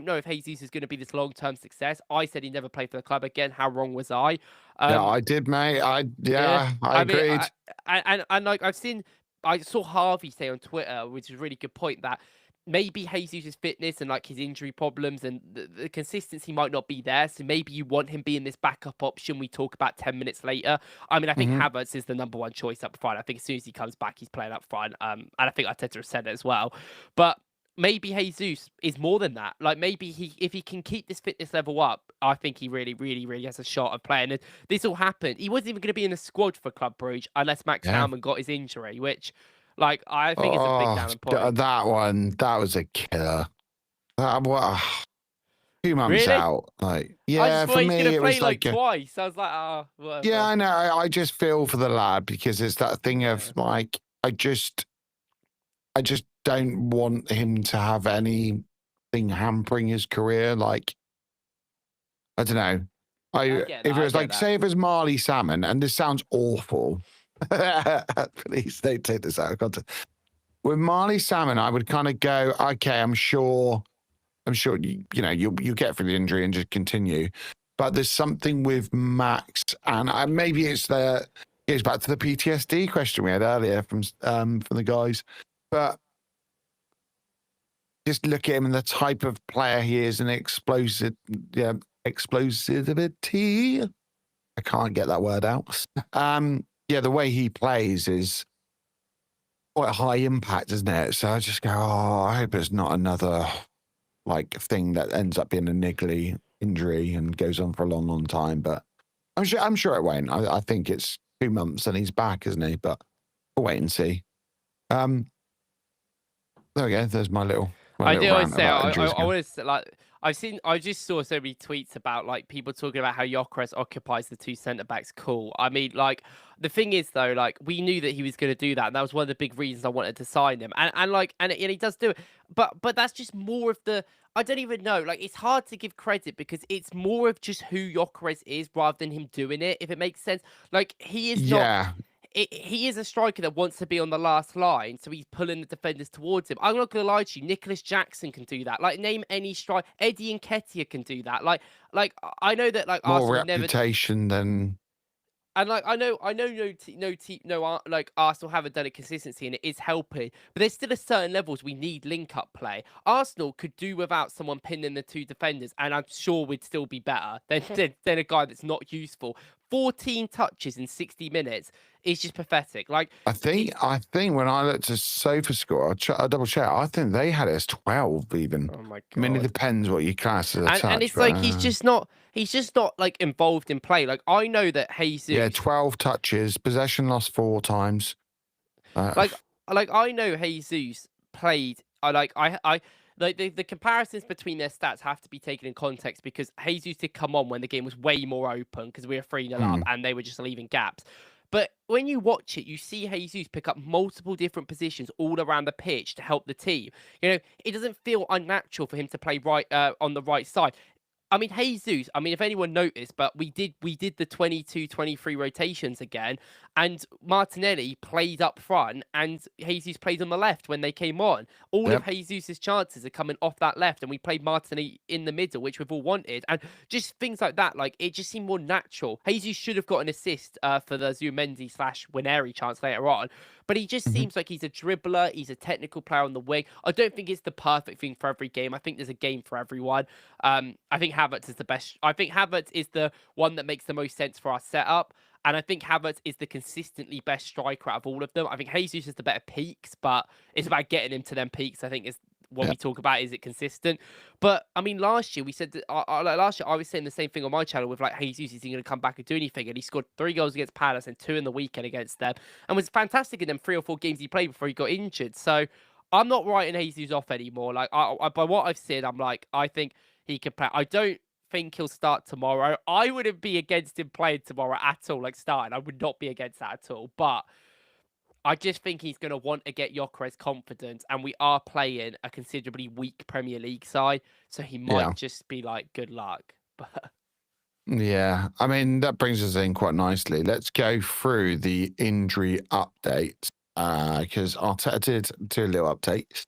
know if Jesus is going to be this long-term success. I said he never played for the club again. How wrong was I? Yeah, I did, mate. I I mean, agreed. and like I saw Harvey say on Twitter, which is a really good point, that maybe Jesus' fitness and like his injury problems and the consistency might not be there. So maybe you want him being this backup option we talk about 10 minutes later. I mean, I think Hmm. Havertz is the number 1 choice up front. I think as soon as he comes back, he's playing up front. And I think Arteta has said it as well. But maybe Jesus is more than that. Like maybe if he can keep this fitness level up, I think he really, really, really has a shot of playing. And this all happened. He wasn't even going to be in the squad for Club Brugge unless Max Yeah. Baumann got his injury, which, like, I think is a big Oh, down point. that one, that was a killer. That what? 2 months Really? out. Like, I yeah, just thought for he's me, going to it play was like like twice. I was like, oh, whatever. yeah, I know. I just feel for the lad because it's that thing Yeah. of like, I just don't want him to have anything hampering his career. Like, I don't know. I get if that, it I was get like, that. say, if it was Marley Salmon, and this sounds awful, please don't take this out of context. With Marley Salmon, I would kind of go, okay, I'm sure you know you'll get through the injury and just continue. But there's something with Max, and maybe it goes back to the PTSD question we had earlier from the guys. But just look at him and the type of player he is, and explosivity. I can't get that word out. The way he plays is quite high impact, isn't it? So I just go, I hope it's not another like thing that ends up being a niggly injury and goes on for a long, long time. But I'm sure it won't. I think it's 2 months and he's back, isn't he? But we'll wait and see. There we go. There's my little I do always rant say about I injuries. want to like I just saw so many tweets about like people talking about how Gyökeres occupies the 2 centre backs. Cool. I mean, like the thing is though, like we knew that he was going to do that, and that was one of the big reasons I wanted to sign him. And he does do it, but that's just more of the. I don't even know. Like it's hard to give credit because it's more of just who Gyökeres is rather than him doing it. If it makes sense, like he is not. He is a striker that wants to be on the last line, so he's pulling the defenders towards him. I'm not gonna lie to you, Nicholas Jackson can do that. Like, name any strike. Eddie Nketiah can do that. Like I know that like More Arsenal never. reputation than. And like like Arsenal haven't done it consistency and it is helping, but there's still a certain levels we need link up play. Arsenal could do without someone pinning the 2 defenders, and I'm sure we'd still be better than a guy that's not useful. 14 touches in 60 minutes is just pathetic. Like I think when I looked at SofaScore, I double check. I think they had it as 12 even. oh my god. I mean, it depends what you class as a touch. And it's like he's just not like involved in play. Like I know that Jesus 12 touches, possession lost 4 times. like I know Jesus played. The comparisons between their stats have to be taken in context because Jesus did come on when the game was way more open because we were 3-0 up and they were just leaving gaps. But when you watch it, you see Jesus pick up multiple different positions all around the pitch to help the team. You know, it doesn't feel unnatural for him to play right on the right side. I mean, Jesus, if anyone noticed, but we did the 22-23 rotations again, and Martinelli played up front, and Jesus played on the left when they came on. All of Jesus' chances are coming off that left, and we played Martinelli in the middle, which we've all wanted. And just things like that, like, it just seemed more natural. Jesus should have got an assist for the Zumendi/Wineri chance later on, but he just seems like he's a dribbler, he's a technical player on the wing. I don't think it's the perfect thing for every game. I think there's a game for everyone. I think Havertz is the best. I think Havertz is the one that makes the most sense for our setup. And I think Havertz is the consistently best striker out of all of them. I think Jesus is the better peaks, but it's about getting him to them peaks. I think is what we talk about. Is it consistent? But I mean, last year we said that, last year I was saying the same thing on my channel with like Jesus. Is he going to come back and do anything? And he scored 3 goals against Palace and 2 in the weekend against them, and was fantastic in them 3 or 4 games he played before he got injured. So I'm not writing Jesus off anymore. Like by what I've said, I'm like I think he can play. I don't think he'll start tomorrow. I wouldn't be against him playing tomorrow at all, like starting. I would not be against that at all. But I just think he's going to want to get Gyökeres confidence, and we are playing a considerably weak Premier League side, so he might just be like, good luck. But yeah, I mean, that brings us in quite nicely. Let's go through the injury update because Arteta did do a little update.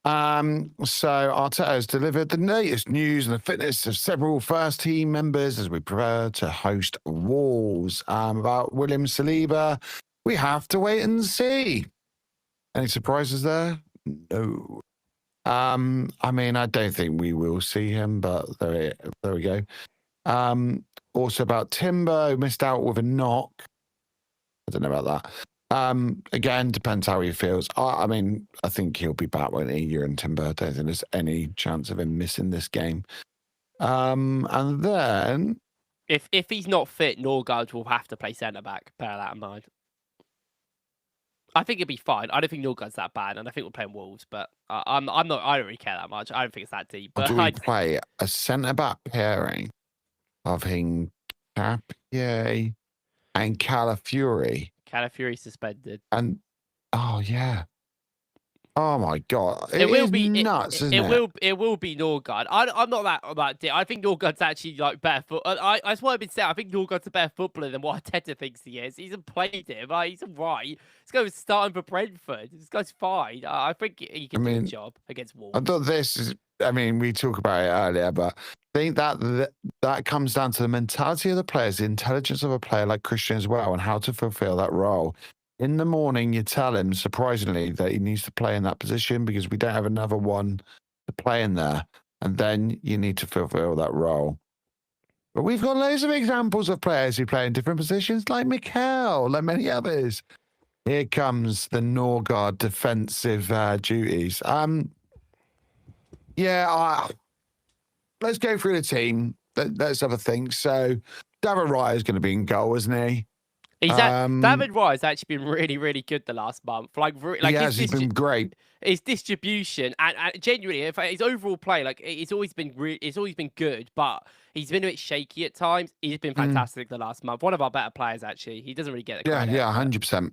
So Arteta has delivered the latest news and the fitness of several first team members as we prepare to host Wolves. About William Saliba, we have to wait and see. Any surprises there? No. I mean, I don't think we will see him, but there we go. Also about Timber, who missed out with a knock. I don't know about that. Again, depends how he feels. I mean, I think he'll be back when he and Timber. I don't think there's any chance of him missing this game. And then if he's not fit, Norgard will have to play centre back. Bear that in mind. I think it'll be fine. I don't think Norgard's that bad, and I think we're playing Wolves. But I'm not. I don't really care that much. I don't think it's that deep. But do we play a centre back pairing of Hincapié and Calafiori? Calafiori suspended. And oh yeah, Oh my god, It will is be nuts, isn't it? it will be Norgard. I'm not that I think Norgard's actually like better foot. That's what I've been saying. I think Norgard's a better footballer than what Arteta thinks he is. He's played him. He's alright. This guy was starting for Brentford. This guy's fine. I think he I can do the mean, job against I Wolves. thought this is. I mean, we talked about it earlier, but I think that comes down to the mentality of the players, the intelligence of a player like Christian as well, and how to fulfill that role. In the morning, you tell him, surprisingly, that he needs to play in that position because we don't have another one to play in there. And then you need to fulfill that role. But we've got loads of examples of players who play in different positions, like Mikel, like many others. Here comes the Norgard defensive duties. Yeah, let's go through the team. Let's have a think. So, David Raya is going to be in goal, isn't he? David Raya has actually been really, really good the last month. Like he's been great. His distribution and genuinely, if his overall play, like it's always been good, but he's been a bit shaky at times. He's been fantastic the last month. One of our better players, actually. He doesn't really get the credit. Yeah, 100%.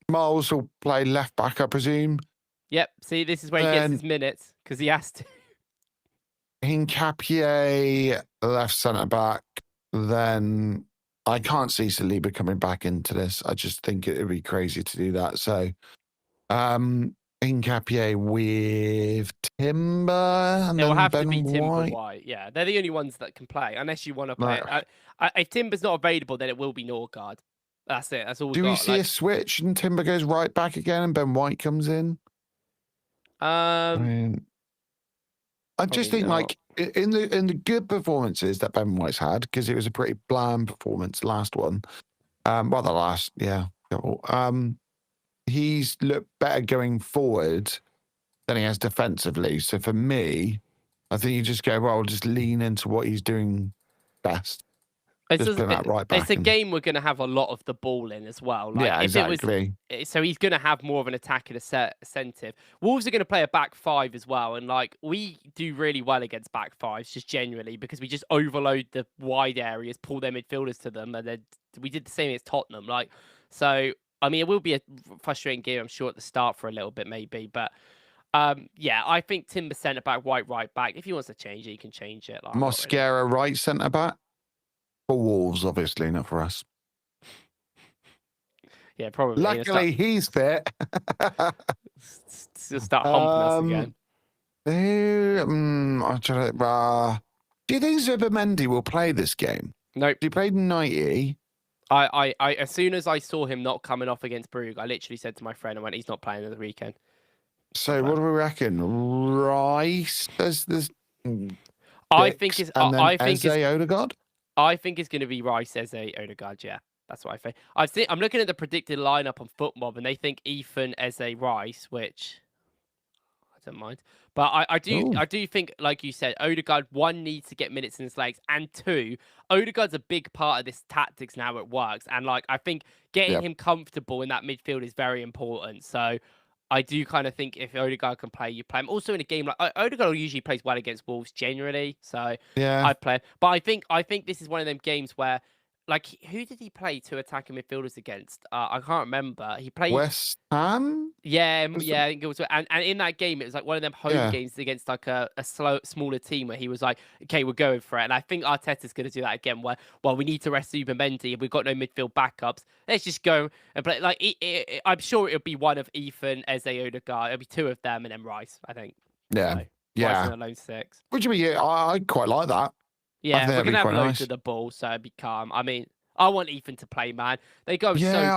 Miles will play left back, I presume. Yep. See, this is where he gets his minutes because he has to. Hincapié, left centre back. Then I can't see Saliba coming back into this. I just think it would be crazy to do that. So, Hincapié with Timber and It will then have Ben to be Timber White. White. Yeah, they're the only ones that can play unless you want to play. If Timber's not available, then it will be Norgard. That's it. That's all we got. Do we see a switch and Timber goes right back again and Ben White comes in? I just think not. Like in the good performances that Ben White's had, because it was a pretty bland performance last one. The last, yeah. He's looked better going forward than he has defensively. So for me, I think you just go, well, just lean into what he's doing best. It's a game we're going to have a lot of the ball in as well. Like, yeah, exactly. So he's going to have more of an attacking incentive. Wolves are going to play a back five as well. And like we do really well against back fives, just genuinely, because we just overload the wide areas, pull their midfielders to them. And then we did the same against Tottenham. Like, so, I mean, it will be a frustrating game, I'm sure, at the start for a little bit, maybe. But yeah, I think Timber centre back, White right back. If he wants to change it, he can change it. Like, Mosquera really. Right centre back. For Wolves, obviously, not for us. Yeah, probably. Luckily, he's fit. Start humping us again. Do you think Zubimendi will play this game? Nope. He played 90. I as soon as I saw him not coming off against Brugge, I literally said to my friend, I went, he's not playing the weekend. So what do we reckon? Rice? There's I think it's Odegaard? I think it's going to be Rice as Odegaard, yeah. That's what I think. I'm looking at the predicted lineup on FootMob, and they think Ethan as a Rice, which I don't mind. But I do think, like you said, Odegaard, one, needs to get minutes in his legs, and two, Odegaard's a big part of this tactics now. It works, and like I think getting him comfortable in that midfield is very important. So I do kind of think if Odegaard can play, you play him. Also in a game like Odegaard usually plays well against Wolves generally, so yeah, I'd play him. But I think this is one of them games where, like, who did he play two attacking midfielders against? I can't remember. He played West Ham. Yeah, I think it was. And in that game, it was like one of them home games against like a smaller team where he was like, okay, we're going for it. And I think Arteta's going to do that again. Where, well, we need to rest Zubimendi and we've got no midfield backups. Let's just go and play. Like, I'm sure it'll be one of Ethan, Eze, Odegaard. It'll be two of them and then Rice, I think. Yeah, so, Rice and a lone six. What do you mean? I quite like that. Yeah, we're gonna have loads of the ball, so it'd be calm. I mean, I want Ethan to play, man. They go I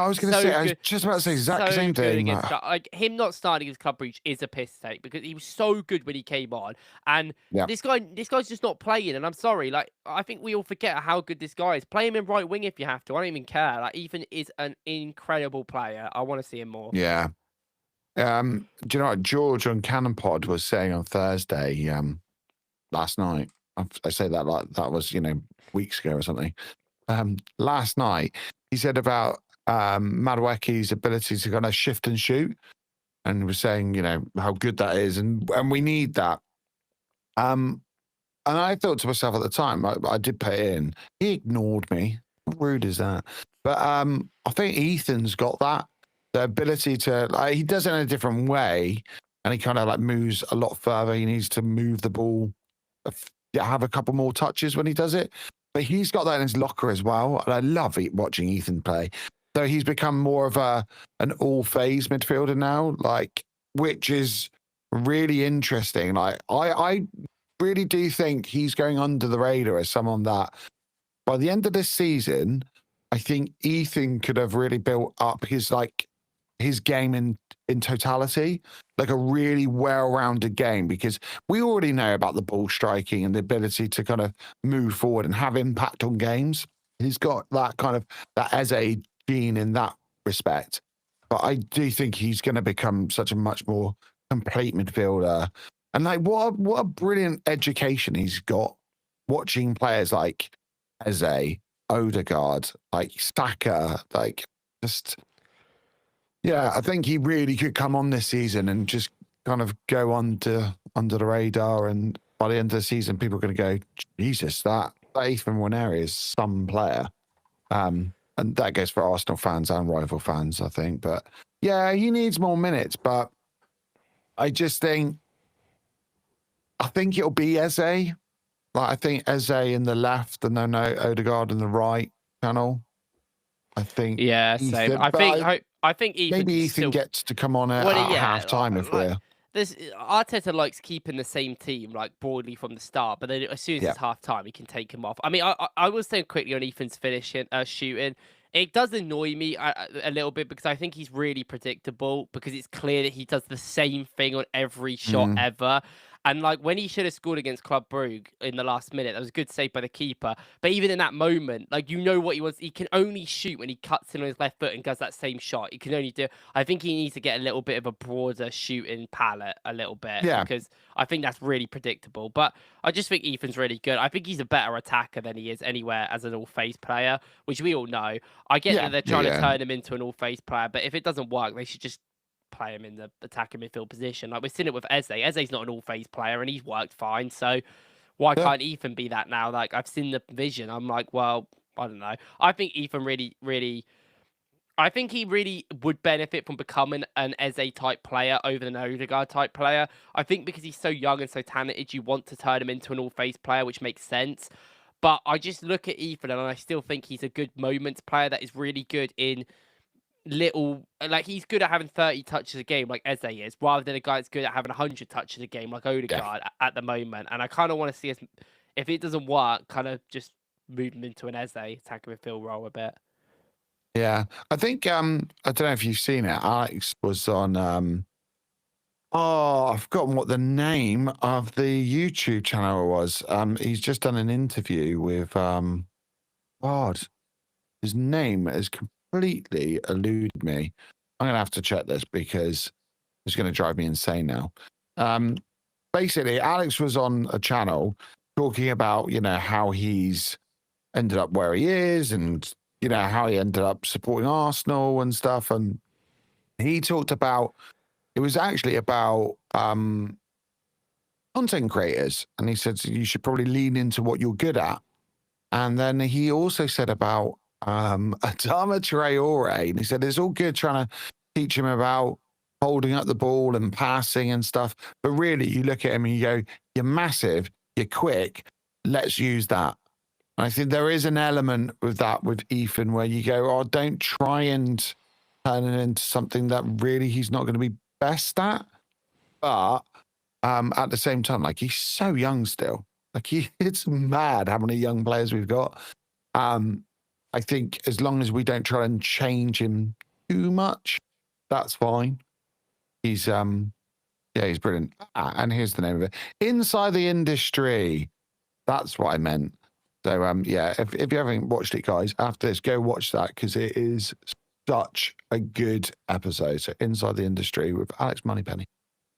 was going to say, I was just about to say exactly the same thing. Like him not starting against Club Breach is a piss take because he was so good when he came on, and this guy's just not playing. And I'm sorry, like I think we all forget how good this guy is. Play him in right wing if you have to. I don't even care. Like Ethan is an incredible player. I want to see him more. Yeah. Do you know what George on Cannon Pod was saying on Thursday? Last night. I say that like that was weeks ago or something. Last night, he said about Madueke's ability to kind of shift and shoot, and he was saying, how good that is, and we need that. And I thought to myself at the time, I did put it in. He ignored me. How rude is that? But I think Ethan's got that. the ability to, like, he does it in a different way, and he kind of like moves a lot further. He needs to move the ball, have a couple more touches when he does it. But he's got that in his locker as well. And I love watching Ethan play. So he's become more of an all-phase midfielder now, like, which is really interesting. Like, I really do think he's going under the radar as someone that by the end of this season, I think Ethan could have really built up his game in totality, like a really well-rounded game, because we already know about the ball striking and the ability to kind of move forward and have impact on games. He's got that kind of that Eze gene in that respect. But I do think he's going to become such a much more complete midfielder. And like, what a brilliant education he's got watching players like Eze, Odegaard, like Saka, like just, yeah, I think he really could come on this season and just kind of go under the radar. And by the end of the season, people are going to go, Jesus, that Ethan Nwaneri is some player. And that goes for Arsenal fans and rival fans, I think. But yeah, he needs more minutes. But I just think, I think it'll be Eze. Like, I think Eze in the left and then Odegaard in the right channel. I think. Yeah, same. I think Ethan maybe Ethan still gets to come on at half time if we're. This Arteta likes keeping the same team like broadly from the start, but then as soon as it's half time, he can take him off. I mean, I will say quickly on Ethan's finishing, shooting. It does annoy me a little bit because I think he's really predictable, because it's clear that he does the same thing on every shot ever. And like when he should have scored against Club Brugge in the last minute, that was a good save by the keeper. But even in that moment, like, you know what he wants. He can only shoot when he cuts in on his left foot and does that same shot. He can only do. I think he needs to get a little bit of a broader shooting palette, a little bit, because I think that's really predictable. But I just think Ethan's really good. I think he's a better attacker than he is anywhere as an all-phase player, which we all know. I get that they're trying to turn him into an all-phase player, but if it doesn't work, they should just play him in the attacking midfield position. Like, we've seen it with Eze. Eze's not an all-phase player, and he's worked fine. So why can't Ethan be that now? Like, I've seen the vision. I'm like, well, I don't know. I think Ethan I think he really would benefit from becoming an Eze-type player over an Odegaard-type player. I think because he's so young and so talented, you want to turn him into an all-phase player, which makes sense. But I just look at Ethan, and I still think he's a good moments player that is really good in little, like, he's good at having 30 touches a game like Eze is, rather than a guy that's good at having 100 touches a game like Odegaard at the moment. And I kind of want to see us, if it doesn't work, kind of just move him into an Eze attacking midfield role a bit. Yeah, I think I don't know if you've seen it. Alex was on I've forgotten what the name of the YouTube channel was. He's just done an interview with God, his name has completely eluded me. I'm gonna have to check this because it's gonna drive me insane now. Basically, Alex was on a channel talking about, you know, how he's ended up where he is, and you know how he ended up supporting Arsenal and stuff. And he talked about, it was actually about content creators, and he said you should probably lean into what you're good at. And then he also said about Adama Traore, and he said it's all good trying to teach him about holding up the ball and passing and stuff, but really you look at him and you go, you're massive, you're quick, let's use that. And I think there is an element with that with Ethan where you go, oh, don't try and turn it into something that really he's not going to be best at. But at the same time, like, he's so young still. Like, it's mad how many young players we've got. I think as long as we don't try and change him too much, that's fine. He's he's brilliant. And here's the name of it: Inside the Industry. That's what I meant. So yeah, if you haven't watched it, guys, after this, go watch that, because it is such a good episode. So Inside the Industry with Alex Moneypenny.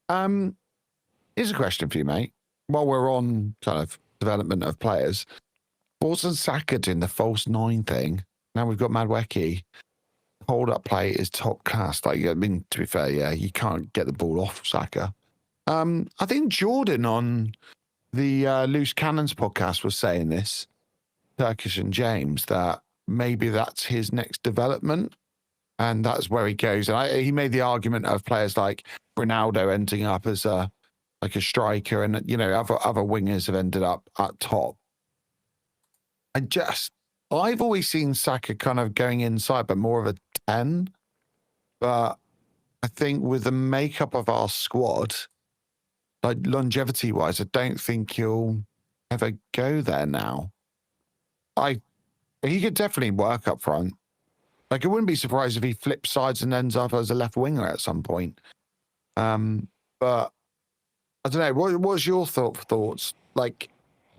Here's a question for you, mate. While we're on kind of development of players, wasn't Saka doing the false nine thing? Now we've got Madueke. Hold up play is top class. Like, I mean, to be fair, yeah, you can't get the ball off Saka. I think Jordan on the Loose Cannons podcast was saying this, Turkish and James, that maybe that's his next development. and that's where he goes. And he made the argument of players like Ronaldo ending up as a striker, and other wingers have ended up at top. I've always seen Saka kind of going inside, but more of a 10. But I think with the makeup of our squad, like longevity wise, I don't think he'll ever go there now. He could definitely work up front. Like, I wouldn't be surprised if he flips sides and ends up as a left winger at some point. But I don't know. What's your thoughts? Like,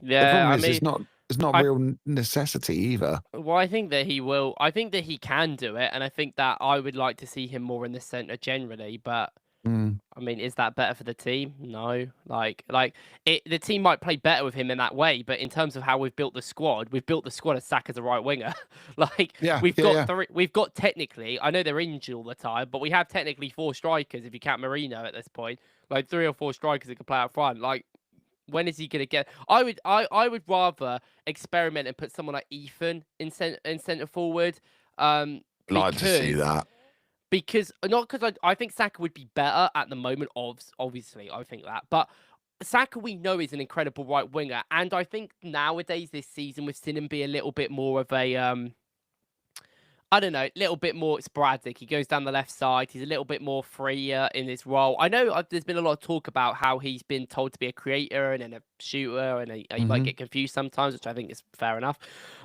the problem is it's not real necessity either. Well, I think that he will. I think that he can do it, and I think that I would like to see him more in the centre generally. But I mean, is that better for the team? No. The team might play better with him in that way, but in terms of how we've built the squad as Saka's a right winger. We've got technically, I know they're injured all the time, but we have technically 4 strikers if you count Merino at this point. Like 3 or 4 strikers that can play up front. Like, when is he going to get? I would rather experiment and put someone like Ethan in centre forward. Like to see that. Because I think Saka would be better at the moment. Obviously, I think that, but Saka we know is an incredible right winger, and I think nowadays this season we've seen him be a little bit more of a I don't know, a little bit more sporadic. He goes down the left side. He's a little bit more freer in his role. I know there's been a lot of talk about how he's been told to be a creator and then a shooter, and he might get confused sometimes, which I think is fair enough.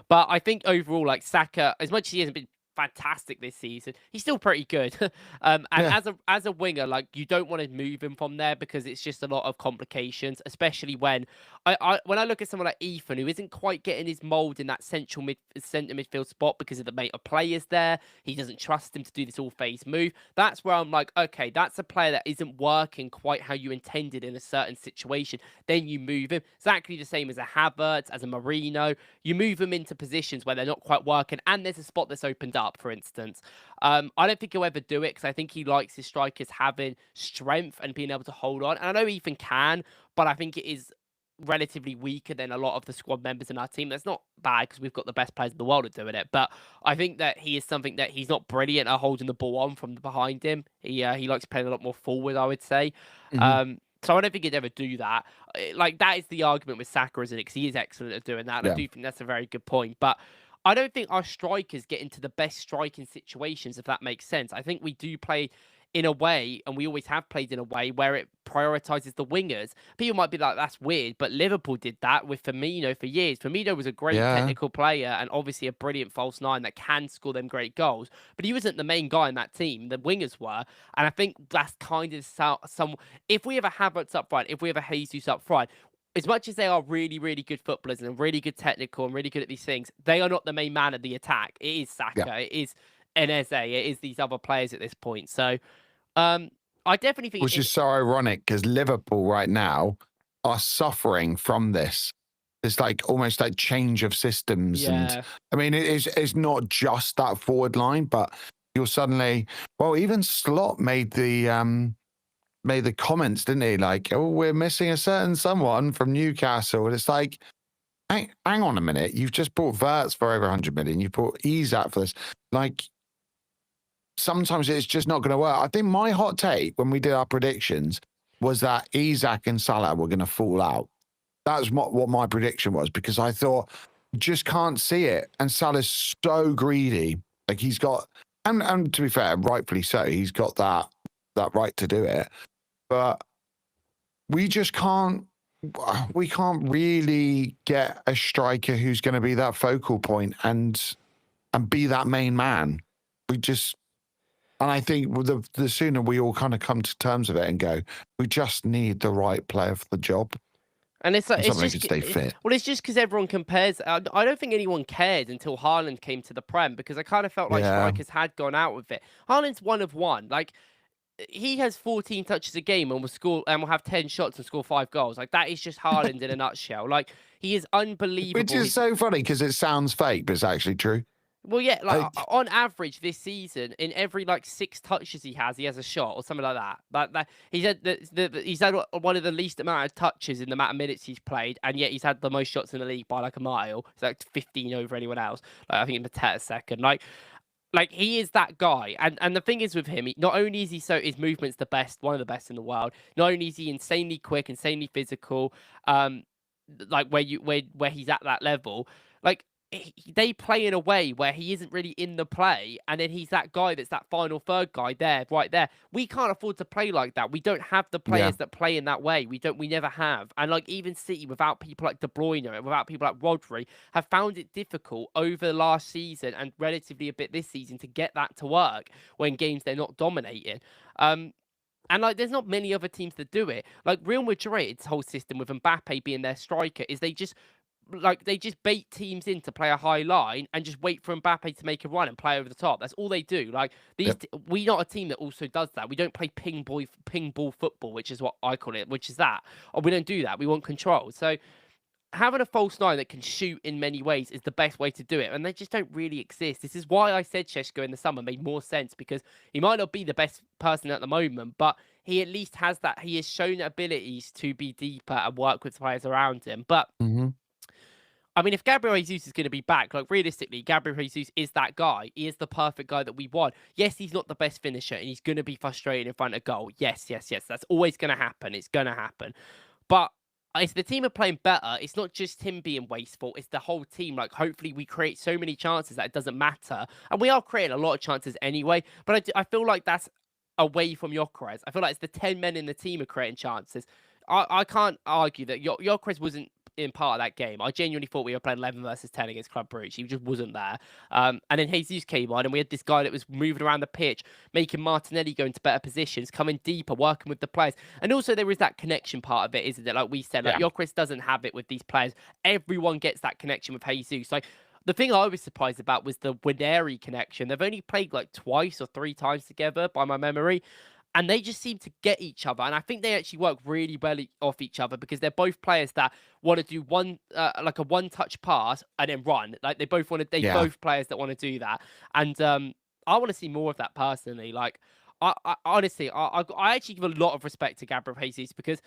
But I think overall, like Saka, as much as he hasn't been fantastic this season, he's still pretty good. As a winger, like, you don't want to move him from there because it's just a lot of complications, especially when I look at someone like Ethan, who isn't quite getting his mold in that centre midfield spot because of the mate of players there. He doesn't trust him to do this all phase move. That's where I'm like, okay, that's a player that isn't working quite how you intended in a certain situation. Then you move him. Exactly the same as a Havertz, as a Merino. You move him into positions where they're not quite working, and there's a spot that's opened up. For instance, I don't think he'll ever do it because I think he likes his strikers having strength and being able to hold on. And I know Ethan can, but I think it is relatively weaker than a lot of the squad members in our team. That's not bad because we've got the best players in the world at doing it. But I think that he is something that he's not brilliant at holding the ball on from behind him. He likes playing a lot more forward, I would say. So I don't think he'd ever do that. Like, that is the argument with Saka, isn't it? Because he is excellent at doing that. And I do think that's a very good point. But I don't think our strikers get into the best striking situations, if that makes sense. I think we do play in a way, and we always have played in a way, where it prioritizes the wingers. People might be like, that's weird, but Liverpool did that with Firmino for years. Firmino was a great technical player and obviously a brilliant false nine that can score them great goals, but he wasn't the main guy in that team. The wingers were, and I think that's kind of some. If we have a Havertz up front, if we have a Jesus up front, as much as they are really, really good footballers and really good technical and really good at these things, they are not the main man of the attack. It is Saka. It is Eze. It is these other players at this point. So I definitely think... Which is so ironic because Liverpool right now are suffering from this. It's like almost like change of systems. And I mean, it's not just that forward line, but you're suddenly... Well, even Slot made the comments, didn't he? Like, oh, we're missing a certain someone from Newcastle. And it's like, hang on a minute. You've just bought Verts for over 100 million. You bought Isak for this. Like, sometimes it's just not going to work. I think my hot take when we did our predictions was that Isak and Salah were going to fall out. That's what my prediction was, because I thought, just can't see it. And Salah's so greedy. Like, he's got, and to be fair, rightfully so, he's got that right to do it. But we just can't really get a striker who's going to be that focal point and be that main man. And I think the sooner we all kind of come to terms with it and go, we just need the right player for the job. And it's like, it's just stay fit. It's just because everyone compares. I don't think anyone cared until Haaland came to the Prem, because I kind of felt like strikers had gone out with it. Haaland's one of one. Like, he has 14 touches a game and will have 10 shots and score 5 goals. Like, that is just Haaland in a nutshell. Like, he is unbelievable. Which is so funny because it sounds fake, but it's actually true. Well, yeah, like on average this season, in every 6 touches he has a shot or something like that. Like he's had one of the least amount of touches in the amount of minutes he's played, and yet he's had the most shots in the league by a mile. It's 15 over anyone else. I think Mateta's second. Like, he is that guy, and the thing is with him, not only is he his movement's the best, one of the best in the world. Not only is he insanely quick, insanely physical, like where he's at that level, like they play in a way where he isn't really in the play, and then he's that guy that's that final third guy there, right there. We can't afford to play like that. We don't have the Yeah. players that play in that way. We never have. And like even City, without people like De Bruyne and without people like Rodri, have found it difficult over the last season and relatively a bit this season to get that to work when games they're not dominating. And like, there's not many other teams that do it. Like Real Madrid's whole system with Mbappe being their striker is they just bait teams in to play a high line and just wait for Mbappe to make a run and play over the top. That's all they do. Like we're not a team that also does that. We don't play ping ball football, which is what I call it, which is that. Or we don't do that. We want control. So having a false nine that can shoot in many ways is the best way to do it, and they just don't really exist. This is why I said Šeško in the summer made more sense, because he might not be the best person at the moment, but he at least has that. He has shown abilities to be deeper and work with players around him. But I mean, if Gabriel Jesus is going to be back, like realistically, Gabriel Jesus is that guy. He is the perfect guy that we want. Yes, he's not the best finisher, and he's going to be frustrated in front of goal. Yes. That's always going to happen. It's going to happen. But if the team are playing better, it's not just him being wasteful. It's the whole team. Like, hopefully we create so many chances that it doesn't matter. And we are creating a lot of chances anyway. But I feel like that's away from Gyökeres. I feel like it's the 10 men in the team are creating chances. I can't argue that Gyökeres wasn't in part of that game. I genuinely thought we were playing 11 versus 10 against Club Brugge. He just wasn't there. And then Jesus came on, and we had this guy that was moving around the pitch, making Martinelli go into better positions, coming deeper, working with the players. And also there is that connection part of it, isn't it? Like we said, like Gyökeres doesn't have it with these players. Everyone gets that connection with Jesus. Like, the thing I was surprised about was the Wineri connection. They've only played like twice or three times together by my memory. And they just seem to get each other. And I think they actually work really well off each other, because they're both players that want to do like a one-touch pass and then run. Like they both both players that want to do that. And I want to see more of that personally. Like, I honestly, I actually give a lot of respect to Gabriel Jesus, because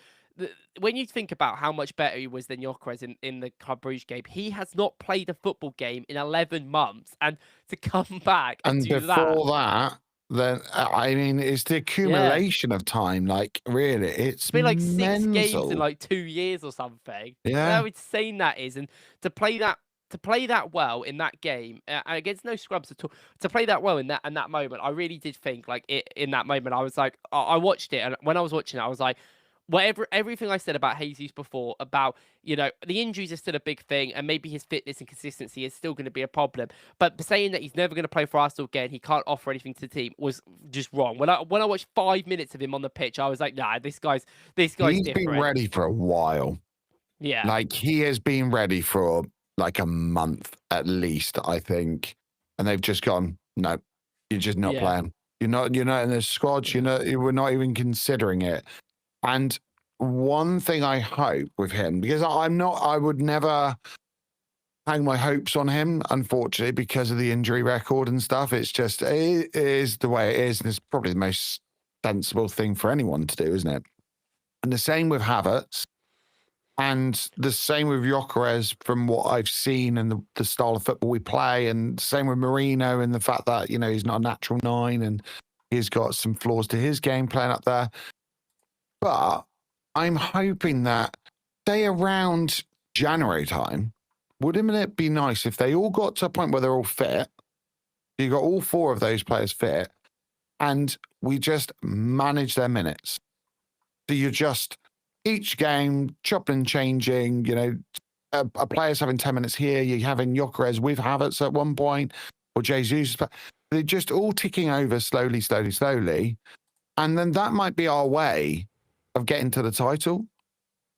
when you think about how much better he was than Gyökeres in the Club Brugge game, he has not played a football game in 11 months. And to come back and do before that, then I mean, it's the accumulation of time. Like, really, it's been like mental. 6 games in like 2 years or something. Yeah, how insane that is, and to play that well in that game against no scrubs at all, to play that well in that moment, I really did think like in that moment. I was like, I watched it, and when I was watching it, I was like, everything I said about Jesus before, about, you know, the injuries are still a big thing, and maybe his fitness and consistency is still going to be a problem. But saying that he's never going to play for Arsenal again, he can't offer anything to the team, was just wrong. When I watched 5 minutes of him on the pitch, I was like, nah, this guy's he's different. been ready for a while. Yeah, like he has been ready for like a month at least, I think, and they've just gone, no, you're just not playing. You're not in the squad. We're not even considering it. And one thing I hope with him, because I would never hang my hopes on him, unfortunately, because of the injury record and stuff. It's just, it is the way it is. And it's probably the most sensible thing for anyone to do, isn't it? And the same with Havertz. And the same with Gyökeres, from what I've seen and the style of football we play. And same with Merino, and the fact that, you know, he's not a natural 9 and he's got some flaws to his game playing up there. But I'm hoping that, say, around January time, wouldn't it be nice if they all got to a point where they're all fit? You got all 4 of those players fit, and we just manage their minutes. So you're just each game chopping and changing. You know, a player's having 10 minutes here. You're having Gyökeres with Havertz at one point, or Jesus. They're just all ticking over slowly. And then that might be our way of getting to the title,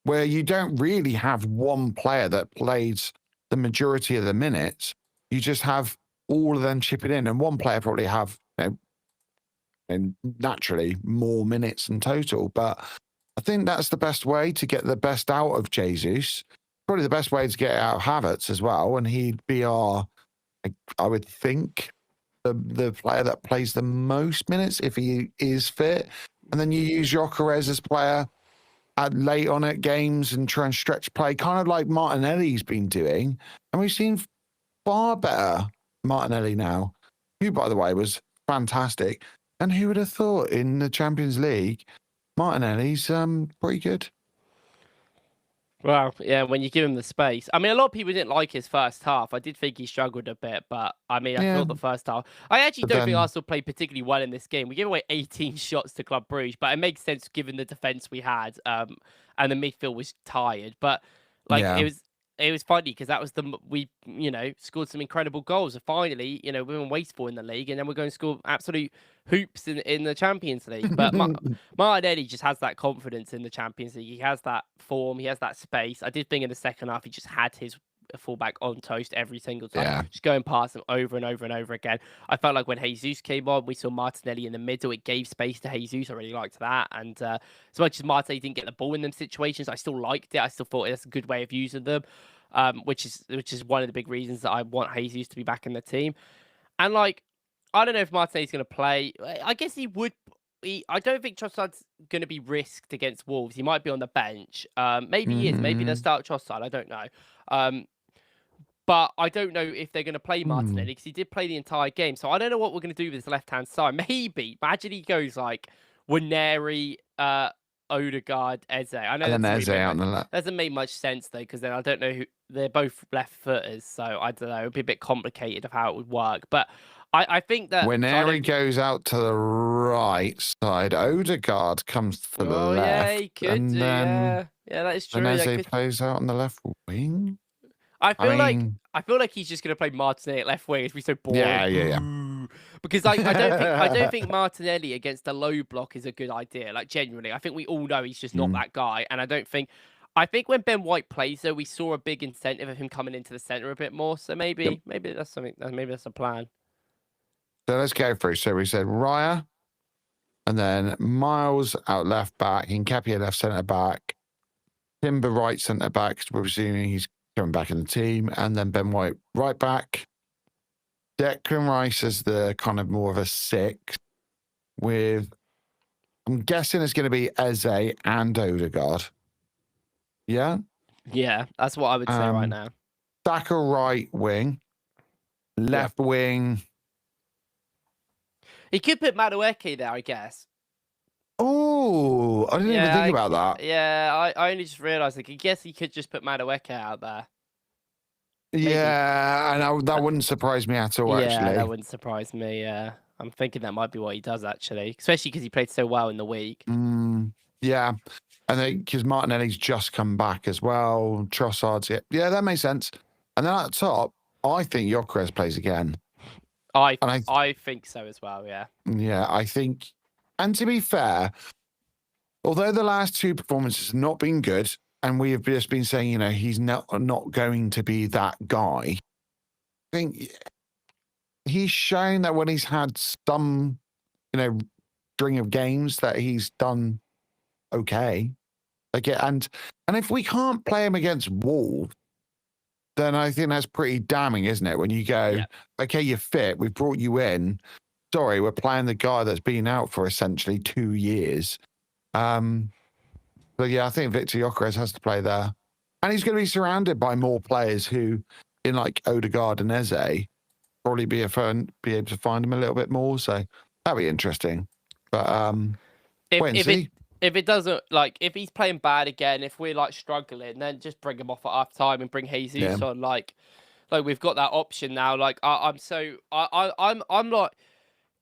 where you don't really have one player that plays the majority of the minutes. You just have all of them chipping in, and one player probably have, you know, and naturally more minutes in total. But I think that's the best way to get the best out of Jesus. Probably the best way to get out of Havertz as well. And he'd be I would think, the player that plays the most minutes if he is fit. And then you use Gyökeres as player late on at games and try and stretch play, kind of like Martinelli's been doing. And we've seen far better Martinelli now who, by the way, was fantastic. And who would have thought in the Champions League, Martinelli's pretty good. Well, yeah, when you give him the space. I mean, a lot of people didn't like his first half. I did think he struggled a bit, but I mean, I Yeah, thought the first half. I actually but don't think then Arsenal played particularly well in this game. We gave away 18 shots to Club Brugge, but it makes sense given the defense we had, and the midfield was tired. But like, yeah, it was funny because that was we scored some incredible goals. And finally, we've been wasteful in the league, and then we're going to score absolute hoops in the Champions League. But Martinelli just has that confidence in the Champions League. He has that form. He has that space. I did think in the second half he just had his fullback on toast every single time, yeah, just going past him over and over and over again. I felt like when Jesus came on, we saw Martinelli in the middle. It gave space to Jesus. I really liked that. And as much as Martinelli didn't get the ball in them situations, I still liked it. I still thought that's a good way of using them, which is one of the big reasons that I want Jesus to be back in the team. And like, I don't know if Martinelli's going to play. I guess he would. I don't think Trossard's going to be risked against Wolves. He might be on the bench. Maybe he is. Maybe they'll start Trossard. I don't know. But I don't know if they're going to play Martinelli because he did play the entire game. So I don't know what we're going to do with his left-hand side. Maybe. Imagine he goes like Waneri, Odegaard, Eze. I know and then that's Eze out on the left. doesn't make much sense though, because then I don't know who they're both left footers, so I don't know. It'd be a bit complicated of how it would work. But I think that Waneri goes out to the right side. Odegaard comes to the left. Yeah, he could and do. then, Yeah, that is true. And That Eze could... plays out on the left wing. I feel like he's just gonna play Martinelli at left wing. It'd be so boring. Yeah. Because like I don't think Martinelli against a low block is a good idea. Like genuinely, I think we all know he's just not that guy. And I think when Ben White plays though, we saw a big incentive of him coming into the center a bit more. So maybe that's something. Maybe that's a plan. So let's go through. So we said Raya, and then Miles out left back, Nketiah left centre back, Timber right centre back, because we're assuming he's coming back in the team, and then Ben White right back. Declan Rice as the kind of more of a six, with, I'm guessing it's going to be Eze and Odegaard. Yeah? Yeah, that's what I would say right now. Saka right wing, left wing. He could put Madueke there, I guess. Oh, I didn't even think about that. Yeah, I only just realised, like, I guess he could just put Madueke out there. Maybe. Yeah, and that wouldn't surprise me at all, actually. Yeah, that wouldn't surprise me, yeah. I'm thinking that might be what he does, actually. Especially because he played so well in the week. Yeah, and then because Martinelli's just come back as well. Trossard's it. Yeah, that makes sense. And then at the top, I think Gyökeres plays again. I think so as well, yeah. Yeah, I think. And to be fair, although the last two performances have not been good, and we have just been saying, he's not going to be that guy, I think he's shown that when he's had some, string of games that he's done okay. And if we can't play him against Wolves, then I think that's pretty damning, isn't it? When you go, okay, you're fit, we've brought you in. Sorry, we're playing the guy that's been out for essentially 2 years. But yeah, I think Victor Gyökeres has to play there. And he's going to be surrounded by more players who, in like Odegaard and Eze, probably be able to find him a little bit more. So that'd be interesting. But wait and see. If it doesn't, like, if he's playing bad again, if we're like struggling, then just bring him off at half time and bring Jesus on. Like we've got that option now. Like I'm not.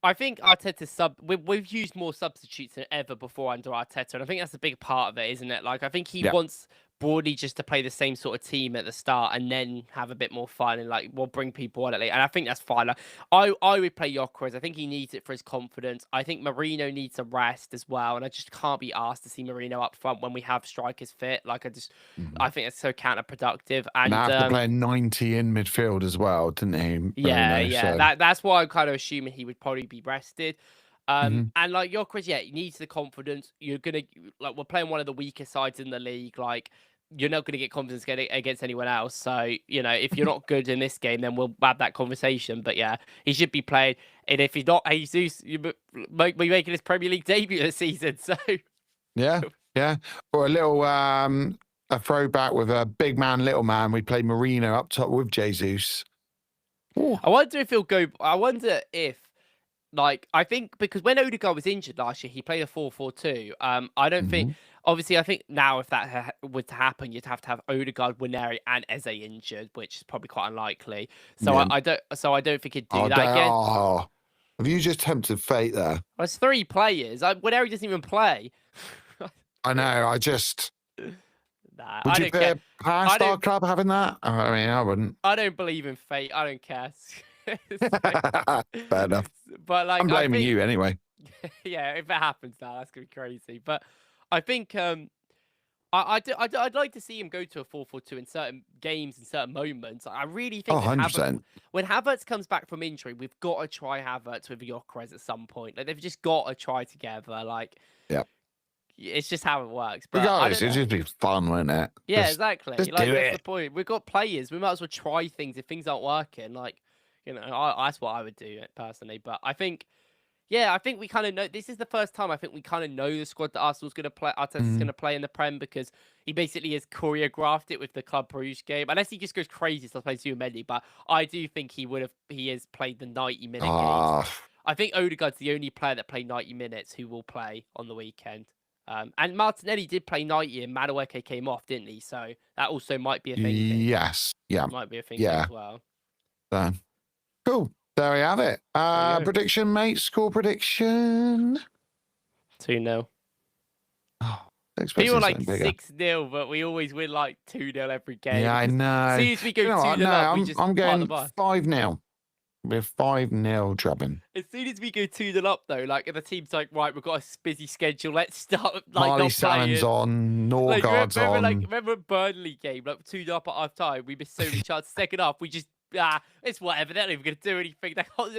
I think Arteta we've used more substitutes than ever before under Arteta, and I think that's a big part of it, isn't it? Like I think he wants broadly just to play the same sort of team at the start and then have a bit more fun and like we'll bring people on it later. And I think that's fine. Like, I would play Gyökeres. I think he needs it for his confidence. I think Merino needs a rest as well, and I just can't be asked to see Merino up front when we have strikers fit. Like I think it's so counterproductic. And after playing 90 in midfield as well, didn't he? Yeah. So. That's why I'm kind of assuming he would probably be rested. And like Gyökeres, he needs the confidence. You're gonna we're playing one of the weaker sides in the league. Like you're not gonna get confidence against anyone else. So if you're not good in this game, then we'll have that conversation. But yeah, he should be played. And if he's not Jesus, you might be making his Premier League debut this season. So yeah, or a little a throwback with a big man, little man. We played Merino up top with Jesus. Oh. I wonder if he'll go. I wonder if, like, I think because when Odegaard was injured last year, he played a 4-4-2. I don't think. Mhm. Obviously, I think now if that were to happen, you'd have to have Odegaard, Wineri, and Eze injured, which is probably quite unlikely. So Yeah. I don't. So I don't think he'd do Oh, that again. have you just tempted fate there? Well, it's 3 players. Wineri doesn't even play. I know. I just. Nah, Would I you don't care. put past don't- our club having that? I mean, I wouldn't. I don't believe in fate. I don't care. Fair enough. But like, I'm blaming you anyway. Yeah, if it happens now, that's gonna be crazy. But I think I'd like to see him go to a 4-4-2 in certain games, in certain moments. I really think Oh, 100%. when Havertz comes back from injury, we've got to try Havertz with Gyökeres at some point. Like, they've just got to try together. Like, Yeah. it's just how it works. But Regardless, it'd just be fun, wouldn't it? yeah, Just exactly. just Like, do that's it. the point. We've got players. We might as well try things if things aren't working. Like, that's what I would do personally. But I think. Yeah, I think we kind of know. This is the first time I think we kind of know the squad that Arsenal's going to play. Arteta's going to play in the Prem because he basically has choreographed it with the Club Brugge game. Unless he just goes crazy, so plays Mendy. But I do think he has played the 90-minute games. Ah, I think Odegaard's the only player that played 90 minutes who will play on the weekend. And Martinelli did play 90 and Madueke came off, didn't he? So that also might be a thing. yes. Yeah. Might be a thing Yeah. as well. Cool. There we have it. you go. Prediction, mate. Score prediction. 2-0. Oh, People are like something bigger. 6-0, but we always win like 2-0 every game. Yeah, I know. As soon as we go 2-0 up, we just I'm part going the bus. 5-0. We're 5-0 drubbing. As soon as we go 2-0 up, though, like, if the team's like, right, we've got a busy schedule, let's start, like, Marley not Salmon's playing. on, Like, Norgard's on. remember Burnley game, like 2-0 up at half time, we missed so many chances. Second half, we just it's whatever. They're not even gonna do anything.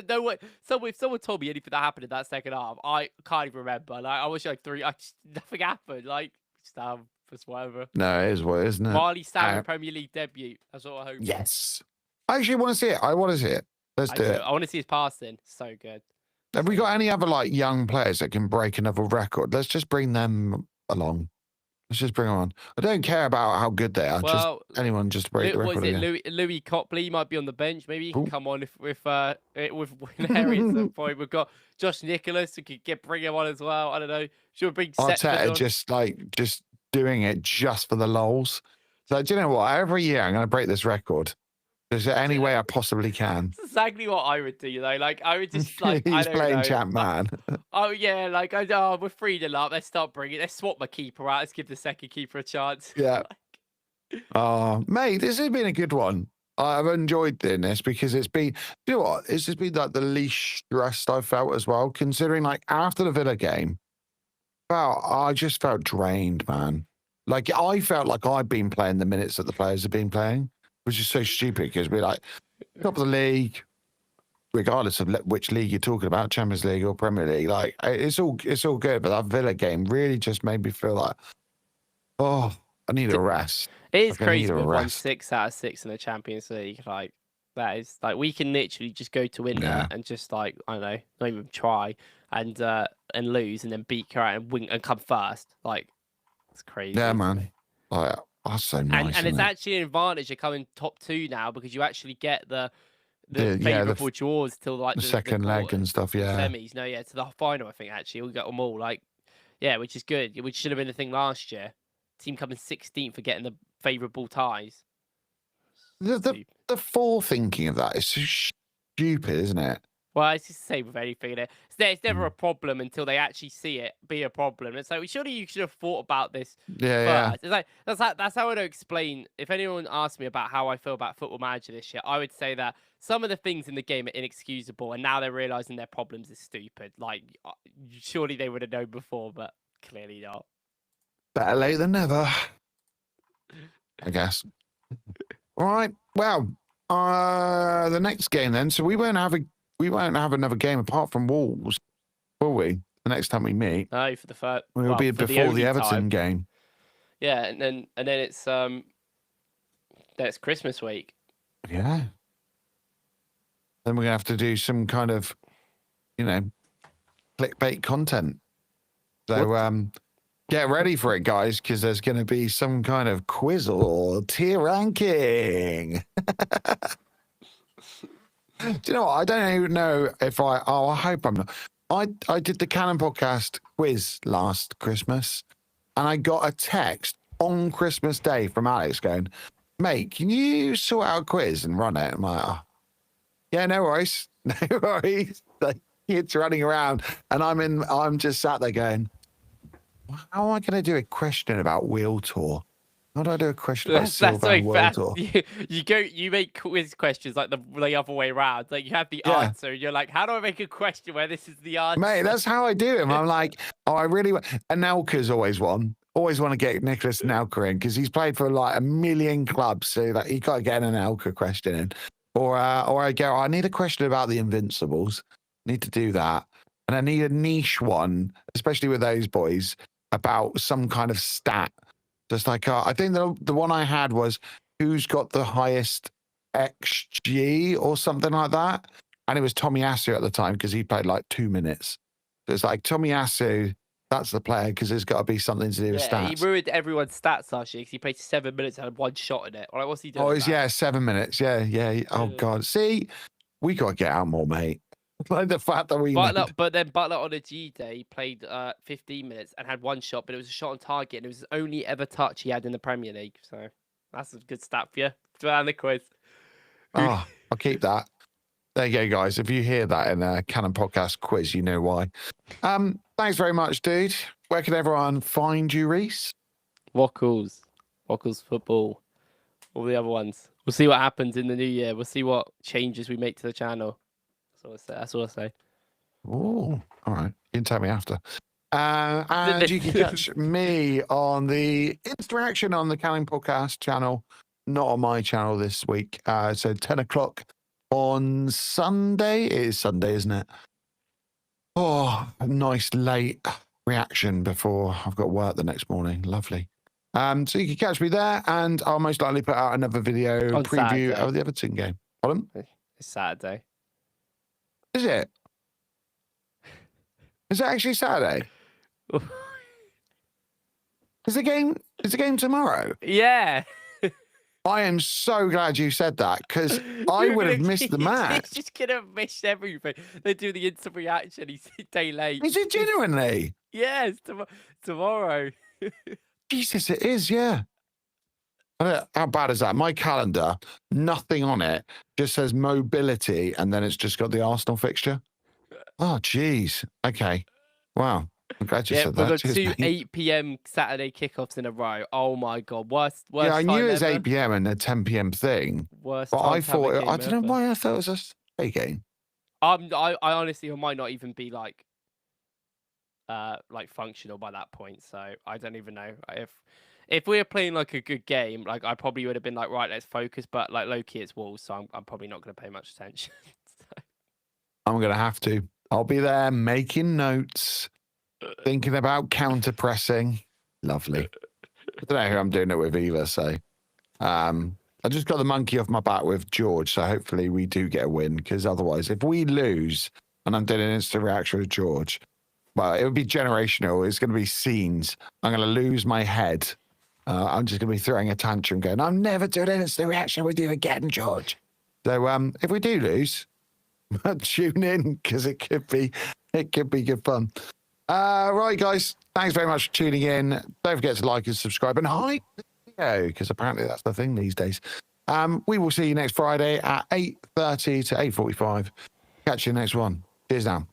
No way. If someone told me anything that happened in that second half, I can't even remember. Like, I wish nothing happened. Like, just whatever. No, it is what it is, isn't it? Marley Salmon Premier League debut. That's what I hope. Yes. I actually want to see it. I want to see it. Let's do it. I want to see his passing. So good. Have we got any other like young players that can break another record? Let's just bring them along. Let's just bring them on. I don't care about how good they are. Well, just anyone just to break the record. What is it? Again. Louis Copley might be on the bench. Maybe he can come on with Wineri at some point. We've got Josh Nicholas who could bring him on as well. I don't know. Should we bring Arteta on? just doing it just for the lols. So do you know what? Every year I'm going to break this record. Is there any way I possibly can? That's exactly what I would do, though. Like, I would just like he's I don't playing know. champ man. Oh yeah, like we're 3-0 up. Let's start bringing. Let's swap my keeper out. Let's give the second keeper a chance. Yeah. Oh, mate, this has been a good one. I've enjoyed doing this because it's been, you know what? It's just been like the least stressed I've felt as well, considering like after the Villa game, well, I just felt drained, man. Like I felt like I'd been playing the minutes that the players have been playing, which is so stupid because we're like top of the league, regardless of which league you're talking about, Champions League or Premier League. Like it's all good, but that Villa game really just made me feel like, oh, I need a rest. It is Like, crazy we've won 6 out of 6 in the Champions League. Like, that is like we can literally just go to win that and just like, I don't know, not even try and lose and then beat Carrot and win and come first. Like, it's crazy. Yeah, man. Like, that's so nice. And it's actually an advantage of coming top 2 now because you actually get the favourable draws till like the second leg and stuff. Yeah, semis. No, yeah, to the final. I think actually we got them all. Like, yeah, which is good. Which should have been the thing last year. Team coming 16th for getting the favourable ties. The forethinking of that is so stupid, isn't it? Well, it's just the same with anything. It's never a problem until they actually see it be a problem. It's like, surely you should have thought about this Yeah, first. It's like that's how I would explain. If anyone asked me about how I feel about Football Manager this year, I would say that some of the things in the game are inexcusable, and now they're realising their problems is stupid. Like, surely they would have known before, but clearly not. Better late than never, I guess. All right. Well, the next game then. So we won't have another game apart from Wolves, will we? The next time we meet, no, for the first. We'll be before the Everton game. Yeah, and then it's that's Christmas week. Yeah. Then we're gonna have to do some kind of, clickbait content. So get ready for it, guys, because there's going to be some kind of quiz or tier ranking. Do you know what? I don't even know if I. Oh, I hope I'm not. I did the Canon podcast quiz last Christmas, and I got a text on Christmas Day from Alex going, "Mate, can you sort out a quiz and run it?" I'm like, oh, "Yeah, no worries, no worries." Like kids running around, and I'm just sat there going, "How am I going to do a question about Wheel Tour? How do I do a question about That's Silver so and World fast. Tour?" You make quiz questions like the other way around. Like you have the Yeah. answer. You're like, how do I make a question where this is the answer? Mate, that's how I do him. I'm like, oh, I really want. Anelka's always won. Always want to get Nicholas Anelka in because he's played for like a million clubs. So like, you got to get an Anelka question in. Or I go, I need a question about the Invincibles. Need to do that. And I need a niche one, especially with those boys, about some kind of stat. Just like, I think the one I had was who's got the highest XG or something like that. And it was Tomiyasu at the time because he played like 2 minutes. So it's like Tomiyasu, that's the player because there's got to be something to do with Yeah, he stats. ruined everyone's stats last year because he played 7 minutes and had one shot in it. Like, what's he doing? Oh, with it's, that? yeah, 7 minutes. Yeah. Oh, Yeah. God. See, we got to get out more, mate. Like the fact that we But then Butler on a G day played 15 minutes and had one shot, but it was a shot on target and it was his only ever touch he had in the Premier League. So that's a good stat for you. Throw the quiz. Oh, I'll keep that. There you go, guys. If you hear that in a Canon podcast quiz, you know why. Thanks very much, dude. Where can everyone find you, Reese? Wokkles Football, all the other ones. We'll see what happens in the new year. We'll see what changes we make to the channel. That's all I say. Oh, all right. You can tell me after. And you can catch me on the Interaction on the Canon podcast channel, not on my channel this week. So 10 o'clock on Sunday. It is Sunday, isn't it? Oh, a nice late reaction before I've got work the next morning. Lovely. So you can catch me there, and I'll most likely put out another video On preview Saturday. of the Everton game. Pardon? It's Saturday. Is it? Is it actually Saturday? Is the game tomorrow? Yeah. I am so glad you said that because I would have missed the match. He's just gonna miss everything. They do the instant reaction. He's a day late. Is it genuinely? Yes, tomorrow. Jesus, it is, yeah. How bad is that? My calendar, nothing on it, just says mobility, and then it's just got the Arsenal fixture. Oh, geez. Okay. Wow. I'm glad you said we've that. got Cheers, two mate. 8 p.m. Saturday kickoffs in a row. Oh my god, worst Yeah, I knew time it was ever. 8 p.m. and a 10 p.m. thing, Worst but time I to have a thought, game I don't know ever. why I thought it was a Saturday game. I honestly might not even be like functional by that point, so I don't even know if we were playing like a good game, like I probably would have been like, right, let's focus, but like low key it's Wolves, so I'm probably not going to pay much attention. I'm going to have to. I'll be there making notes, thinking about counter pressing. Lovely. I don't know who I'm doing it with either, so I just got the monkey off my back with George, so hopefully we do get a win, because otherwise, if we lose and I'm doing an instant reaction with George, well, it would be generational. It's going to be scenes. I'm going to lose my head. I'm just going to be throwing a tantrum going, I'm never doing an instant reaction with you again, George. So if we do lose, tune in, because it could be good fun. Right, guys. Thanks very much for tuning in. Don't forget to like and subscribe and hype the video, because apparently that's the thing these days. We will see you next Friday at 8:30 to 8:45. Catch you next one. Cheers now.